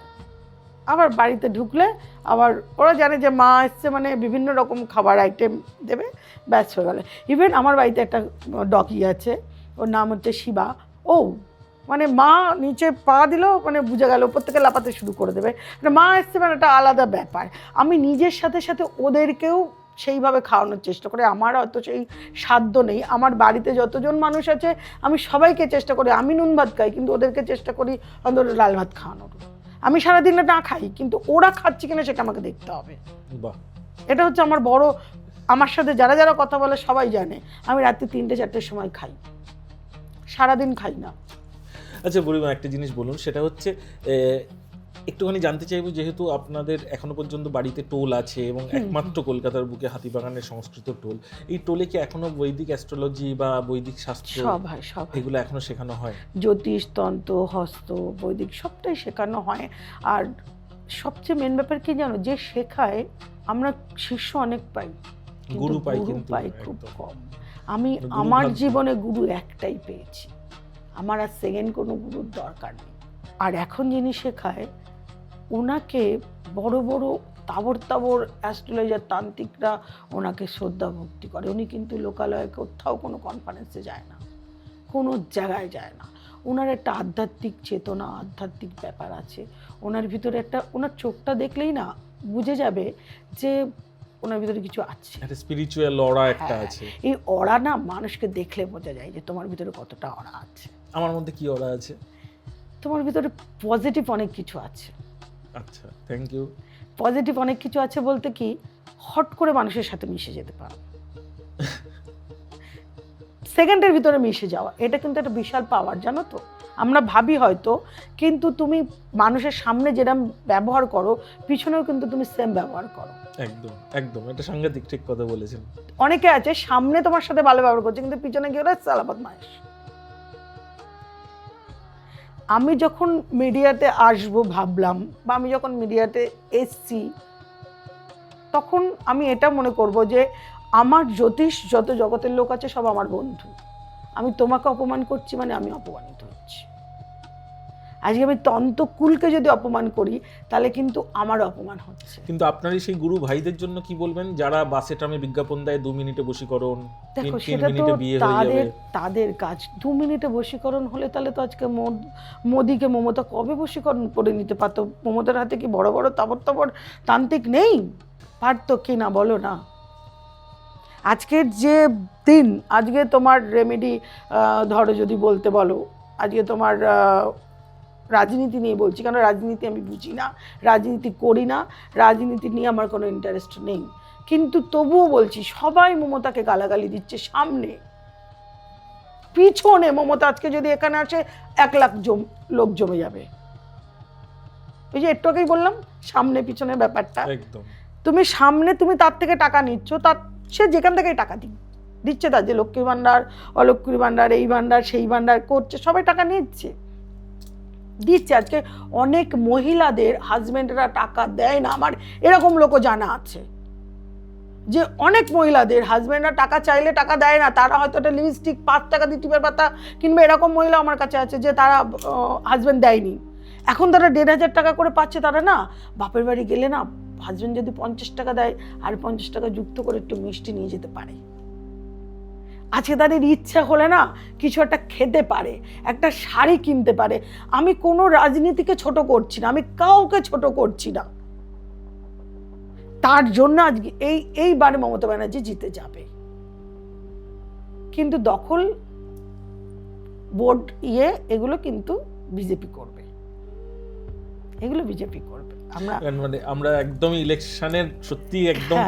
আবার বাড়িতে ঢুকলে আবার ওরা জানে যে মা এসছে, মানে বিভিন্ন রকম খাবার আইটেম দেবে, ব্যাস হয়ে গেল। ইভেন আমার বাড়িতে একটা ডগি আছে, ওর নাম হচ্ছে শিবা। ও মানে মা নিচে পা দিল মানে বুঝে গেল, ওপর থেকে লাফাতে শুরু করে দেবে, মানে মা এসছে, মানে একটা আলাদা ব্যাপার। আমি নিজের সাথে সাথে ওদেরকেও সেইভাবে খাওয়ানোর চেষ্টা করি। আমার হয়তো সেই সাধ্য নেই, আমার বাড়িতে যতজন মানুষ আছে আমি সবাইকে চেষ্টা করি, আমি নুন ভাত খাই কিন্তু ওদেরকে চেষ্টা করি অন্তত ডাল ভাত খাওয়ানোর। আমি সারাদিন না খাই কিন্তু ওরা খাচ্ছে কিনা সেটা আমাকে দেখতে হবে। বাহ, এটা হচ্ছে আমার বড়, আমার সাথে যারা যারা কথা বলে সবাই জানে আমি রাত্রি 3-4টের সময় খাই, সারাদিন খাই না। আচ্ছা বুড়িমা, একটা জিনিস বলুন, সেটা হচ্ছে একটুখানি জানতে চাইবো, যেহেতু আপনাদের এখনো পর্যন্ত বাড়িতে টোল আছে এবং একমাত্র কলকাতার বুকে হাতিবাগানের সংস্কৃত টোল, এই টোলে কি এখনো বৈদিক অ্যাস্ট্রোলজি বা বৈদিক শাস্ত্র সব এগুলো এখনো শেখানো হয়? জ্যোতিষ, তন্ত্র, হস্ত, বৈদিক সবটাই শেখানো হয়। আর সবচেয়ে মেন ব্যাপার কি জানো, যে শেখায় আমরা শিষ্য অনেক পাই, গুরু পাই খুব কম। আমি আমার জীবনে গুরু একটাই পেয়েছি, আমার আর সেকেন্ড কোনো গুরুর দরকার নেই। আর এখন যিনি শেখায় ওনাকে বড় বড় তাবর অ্যাস্ট্রোলজার তান্ত্রিকরা ওনাকে শ্রদ্ধা ভক্তি করে। উনি কিন্তু লোকালয়ে কোথাও কোনো কনফারেন্সে যায় না, কোনো জায়গায় যায় না। ওনার একটা আধ্যাত্মিক চেতনা, আধ্যাত্মিক ব্যাপার আছে ওনার ভিতরে। একটা ওনার চোখটা দেখলেই না বুঝে যাবে যে ওনার ভিতরে কিছু আছে, একটা স্পিরিচুয়াল অরা একটা আছে। এই অরা না মানুষকে দেখলে বোঝা যায় যে তোমার ভিতরে কতটা অরা আছে। আমার মধ্যে কি অরা আছে? তোমার ভিতরে পজিটিভ অনেক কিছু আছে। আচ্ছা, থ্যাংক ইউ। পজিটিভ অনেক কিছু আছে বলতে কি, হট করে মানুষের সাথে মিশে যেতে পারো, সেকেন্ডের ভিতরে মিশে যাওয়া, এটা কিন্তু একটা বিশাল পাওয়ার, জানো তো। আমরা ভাবি হয়তো, কিন্তু তুমি মানুষের সামনে যেরকম ব্যবহার করো পিছনেও কিন্তু তুমি সেম ব্যবহার করো। একদম একদম, এটা সাংঘাতিক ঠিক কথা বলেছেন। অনেকে আছে সামনে তোমার সাথে ভালো ব্যবহার করছে কিন্তু পিছনে গিয়ে ওরা সালাবাদ মায়েশ। আমি যখন মিডিয়াতে আসবো ভাবলাম, বা আমি যখন মিডিয়াতে এসছি, তখন আমি এটা মনে করব যে আমার জ্যোতিষ যত জগতের লোক আছে সব আমার বন্ধু। আমি তোমাকে অপমান করছি মানে আমি অপমানিত হচ্ছি। আজকে আমি তন্তকুলকে যদি অপমান করি তাহলে কিন্তু আমারও অপমান হচ্ছে। কিন্তু আপনারই সেই গুরু ভাইদের জন্য কি বলবেন, যারা বাসে ট্রামে বিজ্ঞাপন দেয় 2 মিনিটে বশীকরণ, দেখো 3 সেটা তো মিনিটে বিয়ে হয়ে যাবে? তাদের কাজ। 2 মিনিটে বশীকরণ হলে তাহলে তো আজকে মোদিকে মমতা কবে বশীকরণ করে নিতে পারতো? মমতার হাতে কি বড় বড় তাবড় তান্ত্রিক নেই? পারতো কি না বলো না? আজকের যে দিন, আজকে তোমার রেমেডি, ধরো যদি বলতে বলো, আজকে তোমার রাজনীতি নিয়ে বলছি, কারণ রাজনীতি আমি বুঝি না, রাজনীতি করি না, রাজনীতি নিয়ে আমার কোনো ইন্টারেস্ট নেই, কিন্তু তবুও বলছি সবাই মমতাকে গালাগালি দিচ্ছে। সামনে পিছনে মমতা আজকে যদি এখানে আসে 1 লাখ লোক জমে যাবে। ওই যে একটু আগেই বললাম সামনে পিছনের ব্যাপারটা। একদম। তুমি সামনে তুমি তার থেকে টাকা নিচ্ছ, তার সে যেখান থেকেই টাকা দিচ্ছে, তার যে লক্ষ্মী ভাণ্ডার, অলক্ষ্মী ভাণ্ডার, এই ভাণ্ডার সেই ভাণ্ডার করছে, সবাই টাকা দিচ্ছে। আজকে অনেক মহিলাদের হাজবেন্ডরা টাকা দেয় না, আমার এরকম লোকও জানা আছে যে অনেক মহিলাদের হাজবেন্ডরা টাকা চাইলে টাকা দেয় না, তারা হয়তো একটা লিপস্টিক 5 টাকা দিয়ে টিপের পাতা কিংবা এরকম মহিলা আমার কাছে আছে যে তারা হাজবেন্ড দেয়নি, এখন তারা 1,500 টাকা করে পাচ্ছে। তারা না বাপের বাড়ি গেলে না হাজবেন্ড যদি 50 টাকা দেয় আর 50 টাকা যুক্ত করে একটু মিষ্টি নিয়ে যেতে পারে। আজকে তাদের ইচ্ছা হলে না কিছু একটা খেতে পারে, একটা শাড়ি কিনতে পারে। আমি কোনো রাজনীতিকে ছোট করছি না, আমি কাউকে ছোট করছি না। তার জন্য আজকে এইবারে মমতা ব্যানার্জি জিতে যাবে, কিন্তু দখল বোর্ড এগুলো কিন্তু বিজেপি করবে, এগুলো বিজেপি করবে। আমরা একদমই ইলেকশনের সত্যি একদম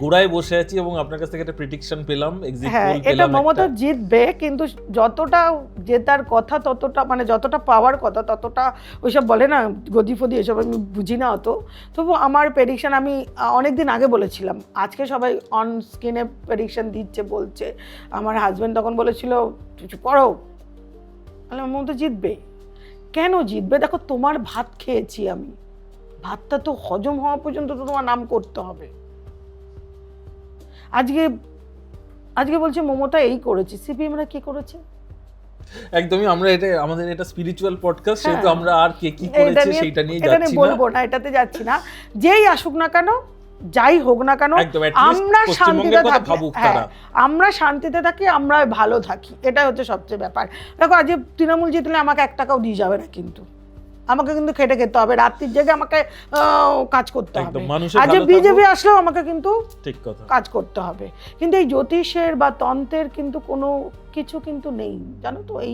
গোড়ায় বসে আছি এবং আপনার কাছ থেকে একটা প্রেডিকশন পেলাম, এক্সিট পোল পেলাম। এটা মমতা জিতবে, কিন্তু যতটা জেতার কথা ততটা, মানে যতটা পাওয়ার কথা ততটা, ওইসব বলে না গদি ফদি, এসব আমি বুঝি না অত। তবু আমার প্রেডিকশন আমি অনেকদিন আগে বলেছিলাম, আজকে সবাই অন স্ক্রিনে প্রেডিকশন দিচ্ছে, বলছে। আমার হাজব্যান্ড তখন বলেছিল কিছু করো, মমতা জিতবে। কেন জিতবে? দেখো তোমার ভাত খেয়েছি আমি, ভাতটা তো হজম হওয়া পর্যন্ত তো তোমার নাম করতে হবে। আজকে বলছে মমতা এই করেছে, সিপিএমরা কি করেছে? একদমই, আমরা এটা আমাদের এটা স্পিরিচুয়াল পডকাস্ট, সেহেতু আমরা আর কে কি করেছে সেটা নিয়ে যাচ্ছি না, বলবো না, এটাতে যাচ্ছি না। যেই আসুক না কেন, যাই হোক না কেন, আমরা শান্তিতে থাকি, আমরা শান্তিতে থাকি, আমরা ভালো থাকি, এটাই হচ্ছে সবচেয়ে ব্যাপার। দেখো আজ তৃণমূল জিতলে আমাকে 1 টাকাও দিয়ে যাবে না, কিন্তু আমাকে কিন্তু খেটে খেতে হবে, রাত্রির জেগে আমাকে কাজ করতে হবে। আজ বিজেপি আসলেও আমাকে কিন্তু কাজ করতে হবে। কিন্তু এই জ্যোতিষের বা তন্ত্রের কিন্তু কোনো কিছু কিন্তু নেই, জানো তো। এই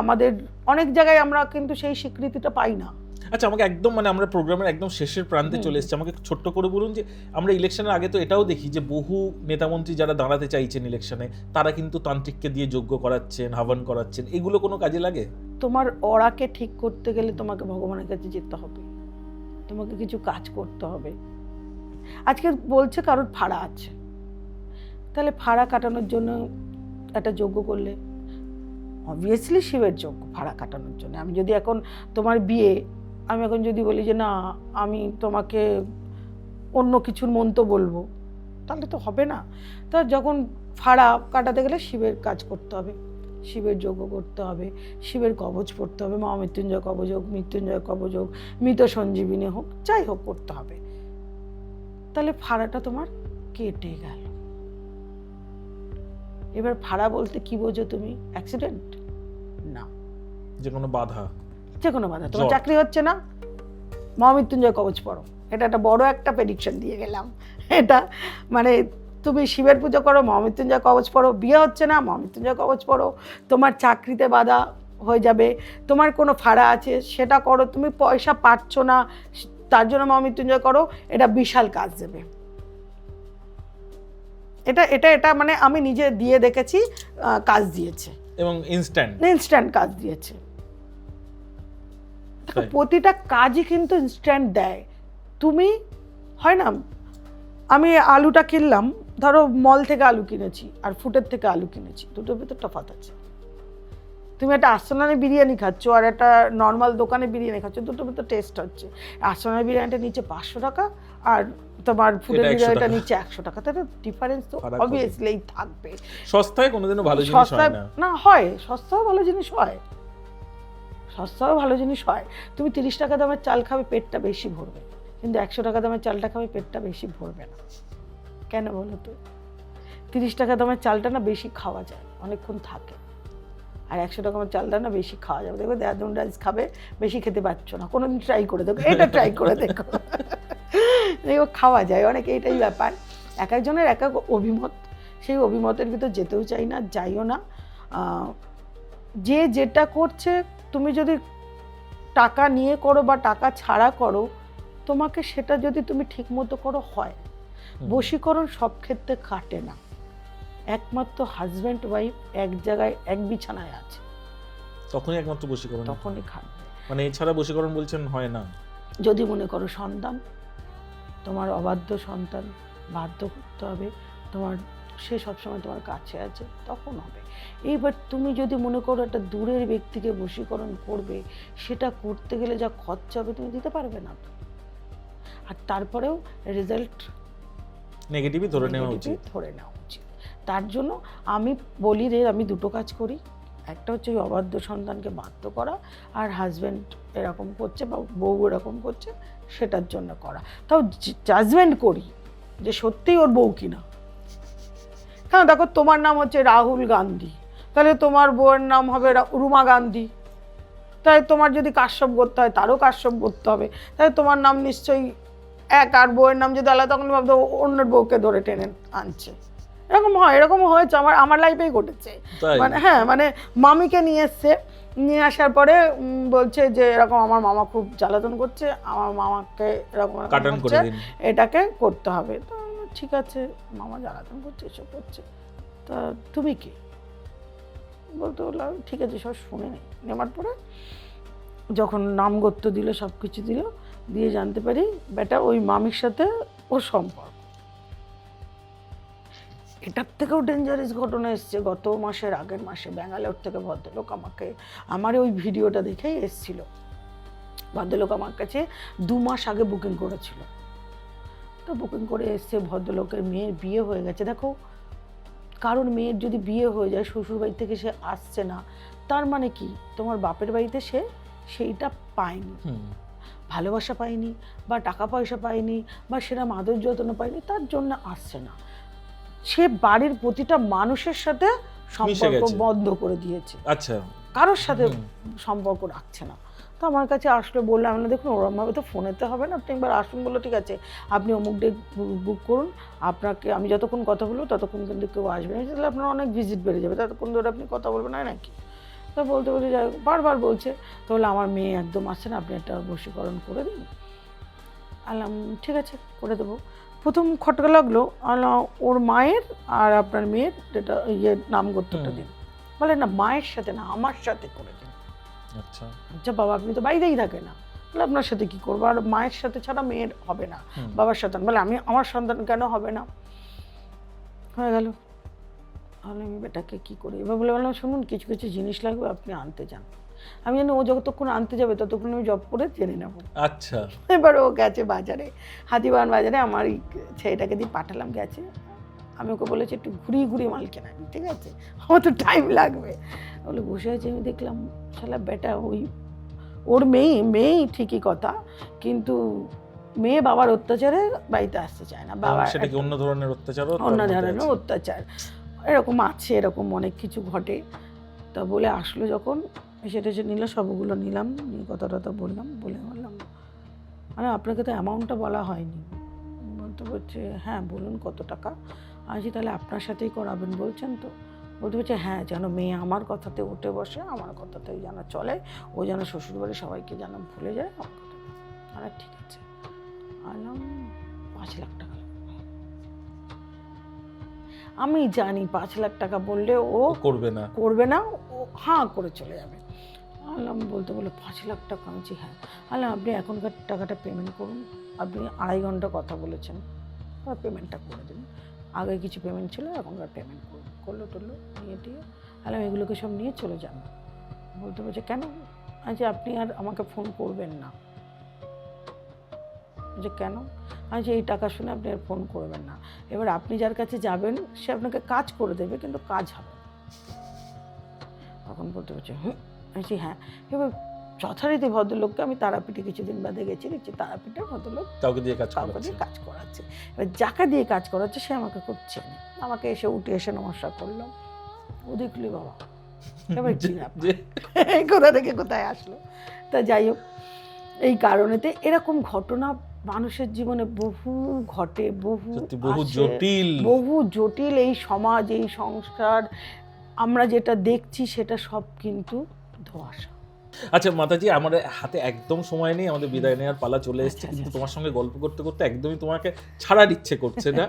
আমাদের অনেক জায়গায় আমরা কিন্তু সেই স্বীকৃতিটা পাই না। আচ্ছা, আমাকে একদম, মানে আমরা প্রোগ্রামের একদম শেষের প্রান্তে চলে এসেছি, আমাকে ছোট্ট করে বলুন যে আমরা ইলেকশনের আগে তো এটাও দেখি যে বহু নেতামন্ত্রী যারা দাঁড়াতে চাইছেন ইলেকশনে, তারা কিন্তু তান্ত্রিককে দিয়ে যজ্ঞ করাচ্ছেন, হাবন করাচ্ছেন, এগুলো কোনো কাজে লাগে? তোমার ওরাকে ঠিক করতে গেলে তোমাকে ভগবানের কাছে যেতে হবে, তোমাকে কিছু কাজ করতে হবে। আজকে বলছে কারোর ফাড়া আছে, তাহলে ফাড়া কাটানোর জন্য একটা যজ্ঞ করলে, অবভিয়াসলি শিবের যজ্ঞ ফাড়া কাটানোর জন্য। আমি যদি এখন তোমার বিয়ে, আমি এখন যদি বলি যে না আমি তোমাকে অন্য কিছুর মন্ত্র বলবো, তাহলে তো হবে না। তা যখন ফাড়া কাটাতে গেলে শিবের কাজ করতে হবে, শিবের যজ্ঞ করতে হবে, শিবের কবচ পড়তে হবে, মহামৃত্যুঞ্জয় কবচ হোক, মৃত্যুঞ্জয় কবচ হোক, মৃত সঞ্জীবিনী হোক, যাই হোক করতে হবে। তাহলে ফাড়াটা তোমার কেটে গেল। এবার ফাড়া বলতে কি বোঝো তুমি? অ্যাক্সিডেন্ট না, যে কোনো বাধা, তোমার চাকরি হচ্ছে না, মহামৃত্যুঞ্জয় কবচ পড়ো। এটা একটা বড় একটা প্রেডিকশন দিয়ে গেলাম। এটা মানে তুমি শিবের পুজো করো, মহামৃত্যুঞ্জয় কবচ পড়ো, বিয়ে হচ্ছে না, মহামৃত্যুঞ্জয় কবচ পড়ো, তোমার চাকরিতে বাধা হয়ে যাবে, তোমার কোনো ফাড়া আছে সেটা করো, তুমি পয়সা পাচ্ছ না তার জন্য মহামৃত্যুঞ্জয় করো, এটা বিশাল কাজ দেবে। এটা মানে আমি নিজে দিয়ে দেখেছি, কাজ দিয়েছে এবং ইনস্ট্যান্ট কাজ দিয়েছে। প্রতিটা কাজই কিন্তু ইনস্ট্যান্ট দেয়। তুমি হয় না, আমি আলুটা কিনলাম, ধরো মল থেকে আলু কিনেছি আর ফুটের থেকে আলু কিনেছি, দুটোর ভিতর তফাৎ আছে। তুমি একটা আর্সেনালে বিরিয়ানি খাচ্ছ আর একটা নর্মাল দোকানে বিরিয়ানি খাচ্ছ, দুটোর ভিতর টেস্ট হচ্ছে। আর্সেনাল বিরিয়ানিটা নিচে 500 টাকা আর তোমার ফুডের বিরিয়ানিটা নিচে 100 টাকা, তাহলে ডিফারেন্স তো অবভিয়াসলি থাকবে। সস্তায় কোনোদিনও ভালো জিনিস হয় না। না, হয় সস্তাও ভালো জিনিস হয়, সস্তাও ভালো জিনিস হয়। তুমি 30 টাকা দামের চাল খাবে, পেটটা বেশি ভরবে, কিন্তু 100 টাকা দামের চালটা খাবে, পেটটা বেশি ভরবে না। কেন বলো তো? 30 টাকা দামের চালটা না বেশি খাওয়া যায়, অনেকক্ষণ থাকে, আর 100 টাকা দামের চালটা না বেশি খাওয়া যাবে। দেখো দেহরাদুন রাইস খাবে, বেশি খেতে পারছো না, কোনোদিন ট্রাই করে দেখো, এটা ট্রাই করে দেখো। দেখো খাওয়া যায় অনেক, এইটাই ব্যাপার। এক একজনের এক এক অভিমত, সেই অভিমতের ভিতর যেতেও চাই না, যাইও না। যে যেটা করছে, তুমি যদি টাকা নিয়ে করো বা টাকা ছাড়া করো, তোমাকে সেটা যদি তুমি ঠিক মতো করো হয়। বশীকরণ সব ক্ষেত্রে খাটে না, একমাত্র হাজব্যান্ড ওয়াইফ এক জায়গায় এক বিছানায় আছে, তখনই একমাত্র বশীকরণ, তখনই খাটবে। মানে এছাড়া বশীকরণ বলছেন হয় না। যদি মনে করো সন্তান, তোমার অবাধ্য সন্তান, বাধ্য করতে হবে, তোমার সে সবসময় তোমার কাছে আছে, তখন হবে। এইবার তুমি যদি মনে করো একটা দূরের ব্যক্তিকে বশীকরণ করবে, সেটা করতে গেলে যা খরচা হবে তুমি দিতে পারবে না তো। আর তারপরেও রেজাল্ট নেগেটিভই ধরে নেওয়া উচিত। তার জন্য আমি বলি রে, আমি দুটো কাজ করি। একটা হচ্ছে ওই অবাধ্য সন্তানকে বাধ্য করা, আর হাজব্যান্ড এরকম করছে বা বউ এরকম করছে সেটার জন্য করা। তাও জাজমেন্ট করি যে সত্যিই ওর বউ কিনা। হ্যাঁ দেখো, তোমার নাম হচ্ছে রাহুল গান্ধী, তাহলে তোমার বউয়ের নাম হবে রুমা গান্ধী। তাই তোমার যদি কাশ্যপ করতে হয়, তারও কাশ্যপ করতে হবে। তাই তোমার নাম নিশ্চয়ই এক, আর বউয়ের নাম যদি আলাদা, তখন ভাবতো অন্যের বউকে ধরে টেনে আনছে। এরকম হয়, এরকম হয়েছে, আমার লাইফেই ঘটেছে। মানে হ্যাঁ, মানে মামিকে নিয়ে এসছে, নিয়ে আসার পরে বলছে যে এরকম আমার মামা খুব জ্বালাতন করছে, আমার মামাকে এরকম করছে, এটাকে করতে হবে। তো ঠিক আছে, মামা জ্বালাতন করছে, এসব করছে, তা তুমি কি বলতে বললাম, ঠিক আছে সব শুনে নেই। নেওয়ার পরে যখন নামগত্য দিল, সব কিছু দিল, দিয়ে জানতে পারি বেটা ওই মামির সাথে ওর সম্পর্ক। এটার থেকেও ডেঞ্জারাস ঘটনা এসছে গত মাসের আগের মাসে। ব্যাঙ্গালোর থেকে ভদ্রলোক আমাকে, আমার ওই ভিডিওটা দেখেই এসছিল। ভদ্রলোক আমার কাছে 2 মাস আগে বুকিং করেছিল, তো বুকিং করে এসছে। ভদ্রলোকের মেয়ের বিয়ে হয়ে গেছে। দেখো, কারণ মেয়ের যদি বিয়ে হয়ে যায়, শ্বশুর বাড়ি থেকে সে আসছে না, তার মানে কি তোমার বাপের বাড়িতে সে সেইটা পায়নি, ভালোবাসা পায়নি, বা টাকা পয়সা পায়নি, বা সেরকম আদর যত্ন পায়নি, তার জন্য আসছে না। সে বাড়ির প্রতিটা মানুষের সাথে সম্পর্ক বন্ধ করে দিয়েছে, আচ্ছা, কারোর সাথে সম্পর্ক রাখছে না। তো আমার কাছে আসলে বললাম না, দেখুন ওরমভাবে তো ফোনেতে হবে না, আপনি একবার আসুন। বললো ঠিক আছে, আপনি অমুক ডেট বুক করুন, আপনাকে আমি যতক্ষণ কথা বলবো ততক্ষণ কিন্তু কেউ আসবে না, তাহলে আপনার অনেক ভিজিট বেড়ে যাবে, ততক্ষণ ধরে আপনি কথা বলবেন না নাকি। তো বলতে বলতে যাই, বারবার বলছে, তাহলে আমার মেয়ে একদম আসছে না, আপনি একটা বশীকরণ করে দিন। আলাম ঠিক আছে, করে দেবো। প্রথম খটকা লাগলো, ওর মায়ের আর আপনার মেয়ের যেটা নামগত্যটা দিন। বলে না, মায়ের সাথে না, আমার সাথে করে দিন। আচ্ছা আচ্ছা বাবা, আপনি তো বাইরেই থাকে না, বলে আপনার সাথে কি করবো, আর মায়ের সাথে ছাড়া মেয়ের হবে না, বাবার সন্তান। বলে আমি আমার সন্তান কেন হবে না? হয়ে গেল। তাহলে আমি বেটাকে কী করি? এবার বললাম শুনুন, কিছু কিছু জিনিস লাগবে, আপনি আনতে যান। আমি জানি ও যতক্ষণ আনতে যাবে ততক্ষণ আমি জব করে জেনে নেবো। আচ্ছা, এবার ও গেছে বাজারে, হাতিবাগান বাজারে, আমার এই ছেলেটাকে দিয়ে পাঠালাম, গেছে। আমি ওকে বলেছি একটু ঘুরিয়ে ঘুরিয়ে মাল কেনাবি, ঠিক আছে, আমার তো টাইম লাগবে। বলে বসে আছে, আমি দেখলাম শালা বেটা ওই ওর মেয়েই ঠিকই কথা, কিন্তু মেয়ে বাবার অত্যাচারে বাড়িতে আসতে চায় না। বাবা সেটা কি অন্য ধরনের অত্যাচার? অন্য ধরনের অত্যাচার, এরকম আছে, এরকম অনেক কিছু ঘটে। তা বলে আসলো যখন, সেটা সে নিল, সবগুলো নিলাম, নিয়ে কথা টথা বললাম, বললাম মানে আপনাকে তো অ্যামাউন্টটা বলা হয়নি। বলতে বলছে হ্যাঁ বলুন কত টাকা। আছি তাহলে আপনার সাথেই করাবেন বলছেন তো? বলতে বলছে হ্যাঁ, যেন মেয়ে আমার কথাতে উঠে বসে, আমার কথাতেই যেন চলে, ও যেন শ্বশুরবাড়ি সবাইকে যেন ভুলে যায় আমার কথা। আর ঠিক আছে, আলাম 5 লাখ টাকা। আমি জানি 5 লাখ টাকা বললে ও করবে না, ও হাঁ করে চলে যাবে। আলাম বলতে বলে 5 লাখ টাকা। আমি হ্যাঁ। আলাম আপনি এখনকার টাকাটা পেমেন্ট করুন, আপনি 2.5 ঘন্টা কথা বলেছেন, পেমেন্টটা করে দিন। আগে কিছু পেমেন্ট ছিল, এখনকার পেমেন্ট করুন। করলো টরলো নিয়ে টিয়ে আলাম এগুলোকে সব নিয়ে চলে যান। বলতে বলছে কেন? আচ্ছা আপনি আর আমাকে ফোন করবেন না। যে কেন? আচ্ছা এই টাকা শুনে আপনি আর ফোন করবেন না। এবার আপনি যার কাছে যাবেন সে আপনাকে কাজ করে দেবে, কিন্তু কাজ হবে। তখন বলতে বলছে আচ্ছা হ্যাঁ। এবার যথারীতি ভদ্রলোককে আমি তারাপীঠে কিছুদিন বাদে গেছি, দেখছি তারাপীঠের ভদ্রলোক কাউকে দিয়ে কাজ কাউকে করাচ্ছে। দিয়ে কাজ করাচ্ছে। এবার যাকে দিয়ে কাজ করাচ্ছে সে আমাকে খুব চেনে, আমাকে এসে উঠে এসে নমস্কার করলাম, ও দেখলি বাবা এবার কি ব্যাপার? কোথা থেকে কোথায় আসলো। তা যাই হোক, এই কারণেতে এরকম ঘটনা মানুষের জীবনে বহু ঘটে, বহু আসে, জটিল। বহু জটিল। এই সমাজ, এই সংস্কার, আমরা যেটা দেখছি সেটা সব কিন্তু ধোঁয়াশা। আচ্ছা মাতাজি, আমার হাতে একদম সময় নেই, আমাদের বিদায় নেওয়ার পালা চলে এসেছে, আচ্ছা, কিন্তু আচ্ছা। তোমার সঙ্গে গল্প করতে করতে একদমই তোমাকে ছাড়ার ইচ্ছে করছে না।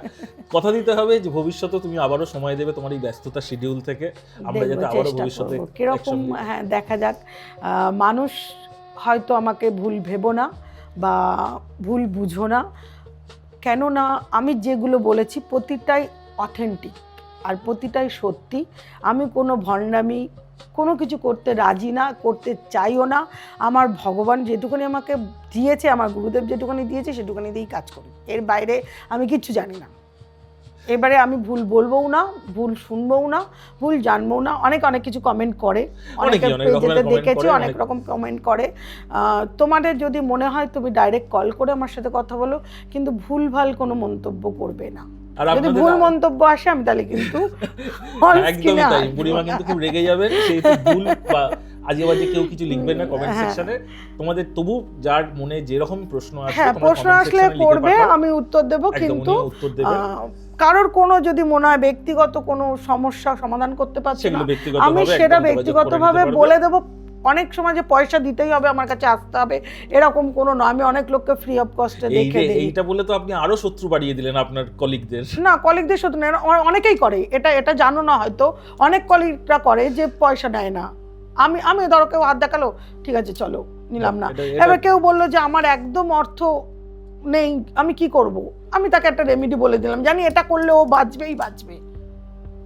কথা দিতে হবে যে ভবিষ্যতে তুমি আবারও সময় দেবে তোমার এই ব্যস্ততা শিডিউল থেকে, আমরা যাতে আবারও ভবিষ্যতে কিরকম, একসঙ্গে- হ্যাঁ দেখা যাক। মানুষ হয়তো আমাকে ভুল ভেবো না বা ভুল বুঝো না, কেননা আমি যেগুলো বলেছি প্রতিটাই অথেন্টিক আর প্রতিটাই সত্যি। আমি কোনো ভণ্ডামি কোনো কিছু করতে রাজি না, করতে চাইও না। আমার ভগবান যেটুকুনি আমাকে দিয়েছে, আমার গুরুদেব যেটুকুনি দিয়েছে সেটুকুনি দিয়েই কাজ করি, এর বাইরে আমি কিচ্ছু জানি না। এবারে আমি ভুল বলবোও না, ভুল শুনবোও না, ভুল জানবোও না। অনেক কিছু কমেন্ট করে, অনেকে অনেক রকমের পেজেতে comment দেখেছি, করে, অনেক অনেক- রকম কমেন্ট করে। তোমাদের যদি মনে হয় তুমি ডাইরেক্ট কল করে আমার সাথে কথা বলো, কিন্তু ভুলভাল কোনো মন্তব্য করবে না। আর যদি আপনাদের- ভুল মন্তব্য আসে আমি তাহলে কিন্তু একদমই তাই, বুড়িমা কিন্তু খুব রেগে যাবেন, সেই ভুল বা আজে বাজে কেউ কিছু লিখবেন না কমেন্ট হ্যাঁ। সেকশনে। তোমাদের তবু যার মনে যেরকম প্রশ্ন আসবে, হ্যাঁ, তোমরা প্রশ্ন comment আসলে section এ লিখে করবে, পাঠাও। আমি উত্তর দেব। একদম, কিন্তু উনিও উত্তর দেবেন। কারোর কোনো যদি মনে হয় ব্যক্তিগত কোনো সমস্যা সমাধান করতে পারছে না, সেগুলো ব্যক্তিগতভাবে আমি একদম সেটা যোগাযোগ করে ব্যক্তিগতভাবে নিতে পারবে। বলে দেবো। অনেক সময় যে পয়সা দিতেই হবে, আমার কাছে আসতে হবে, এরকম কোনো নয়। আমি অনেক লোককে ফ্রি অফ কস্টে দেখে দিই। এইটা বলে তো আপনি আরো শত্রু বাড়িয়ে দিলেন আপনার কলিগদের। না, কলিগদের সাথে না, অনেকেই করে এটা জানো না হয়তো, অনেক কলিগরা করে যে পয়সা নেয় না। আমি ধরো কেউ হাত দেখালো, ঠিক আছে চলো নিলাম না। এবার কেউ বললো যে আমার একদম অর্থ নেই, আমি কি করব? আমি তাকে একটা রেমেডি বলে দিলাম, জানি এটা করলে ও বাঁচবেই বাঁচবে।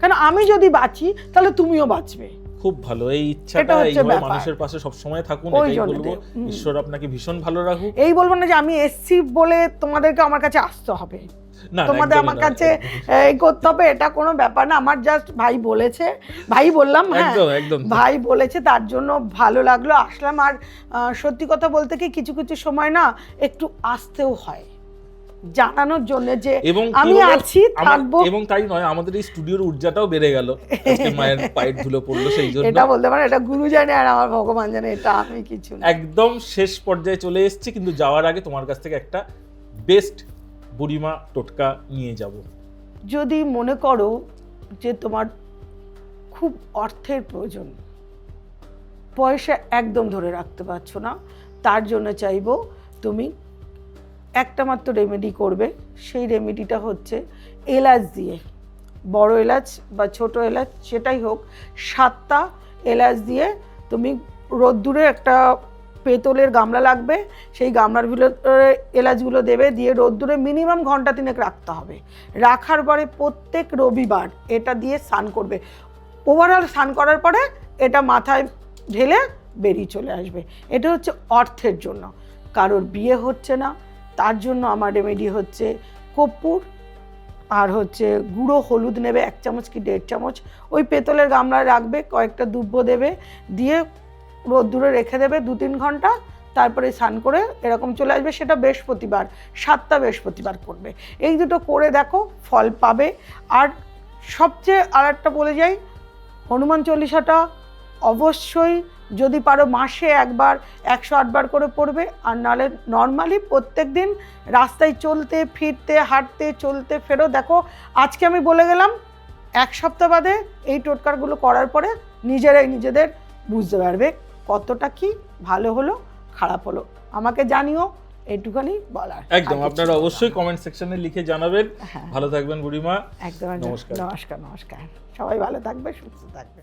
কেন আমি যদি বাঁচি তাহলে তুমিও বাঁচবে। খুব ভালো, এই এটা ইচ্ছাটা হচ্ছে এইভাবে ব্যাপার। মানুষের পাশে সব সময় থাকুন, ওই এটাই জন্যতে, বলবো। ঈশ্বর আপনাকে ভীষণ ভালো রাখুক। এই বলবো না যে আমি এসছি বলে তোমাদেরকে আমার কাছে আসতে হবে, না, তোমাদের একদমই আমার না, কাছে একদমই। এই করতে হবে, এটা কোনো ব্যাপার না। আমার জাস্ট ভাই বলেছে, ভাই বললাম, হ্যাঁ একদম ভাই বলেছে, তার জন্য ভালো লাগলো, আসলাম। আর সত্যি কথা বলতে কি, কিছু কিছু সময় না একটু আসতেও হয় জানানোর জন্য যে এবং কি আমি হলো, আছি, থাকবো। এবং তাই নয়, আমাদের এই স্টুডিওর ঊর্জাটাও বেড়ে গেল, আজকে মায়ের পায়ের ধুলো পড়লো সেই জন্য। এটা বলতে পারে, এটা গুরু জানে আর আমার ভগবান জানে, এটা আমি কিছু না। একদম শেষ পর্যায়ে চলে এসেছি, কিন্তু যাওয়ার আগে তোমার কাছ থেকে একটা বেস্ট বুড়িমা টোটকা নিয়ে যাব। যদি মনে করো যে তোমার খুব অর্থের প্রয়োজন, পয়সা একদম ধরে রাখতে পারছো না, তার জন্য চাইবো তুমি একটা মাত্র রেমেডি করবে। সেই রেমেডিটা হচ্ছে এলাচ দিয়ে, বড় এলাচ বা ছোট এলাচ সেটাই হোক, 7টা এলাচ দিয়ে তুমি রোদ্দুরে একটা পেতলের গামলা লাগবে, সেই গামলার ভিতরে এলাচগুলো দেবে, দিয়ে রোদ্দুরে মিনিমাম ঘন্টা 3 রাখতে হবে। রাখার পরে প্রত্যেক রবিবার এটা দিয়ে স্নান করবে। ওভারঅল স্নান করার পরে এটা মাথায় ঢেলে বেরিয়ে চলে আসবে। এটা হচ্ছে অর্থের জন্য। কারোর বিয়ে হচ্ছে না, তার জন্য আমার রেমেডি হচ্ছে কর্পূর আর হচ্ছে গুঁড়ো হলুদ নেবে 1 চামচ কি 1.5 চামচ, ওই পেতলের গামলায় রাখবে, কয়েকটা দুব্ব দেবে, দিয়ে রোদ্দুরে রেখে দেবে 2-3 ঘন্টা, তারপরে স্নান করে এরকম চলে আসবে। সেটা বৃহস্পতিবার, 7টা বৃহস্পতিবার করবে। এই দুটো করে দেখো, ফল পাবে। আর সবচেয়ে আর একটা বলে যাই, হনুমান চল্লিশাটা অবশ্যই যদি পারো মাসে একবার 108 বার করে পড়বে। আর নাহলে নর্মালি প্রত্যেক দিন রাস্তায় চলতে ফিরতে, হাঁটতে, চলতে ফেরো। দেখো আজকে আমি বলে গেলাম, 1 সপ্তাহ বাদে এই টোটকাগুলো করার পরে নিজেরাই নিজেদের বুঝতে পারবে কতটা কি ভালো হলো খারাপ হলো। আমাকে জানিও, এইটুখানি বলার। একদম, আপনারা অবশ্যই কমেন্ট সেকশনে লিখে জানাবেন। হ্যাঁ, ভালো থাকবেন বুড়িমা। একদম। নমস্কার। নমস্কার। সবাই ভালো থাকবে, সুস্থ থাকবে।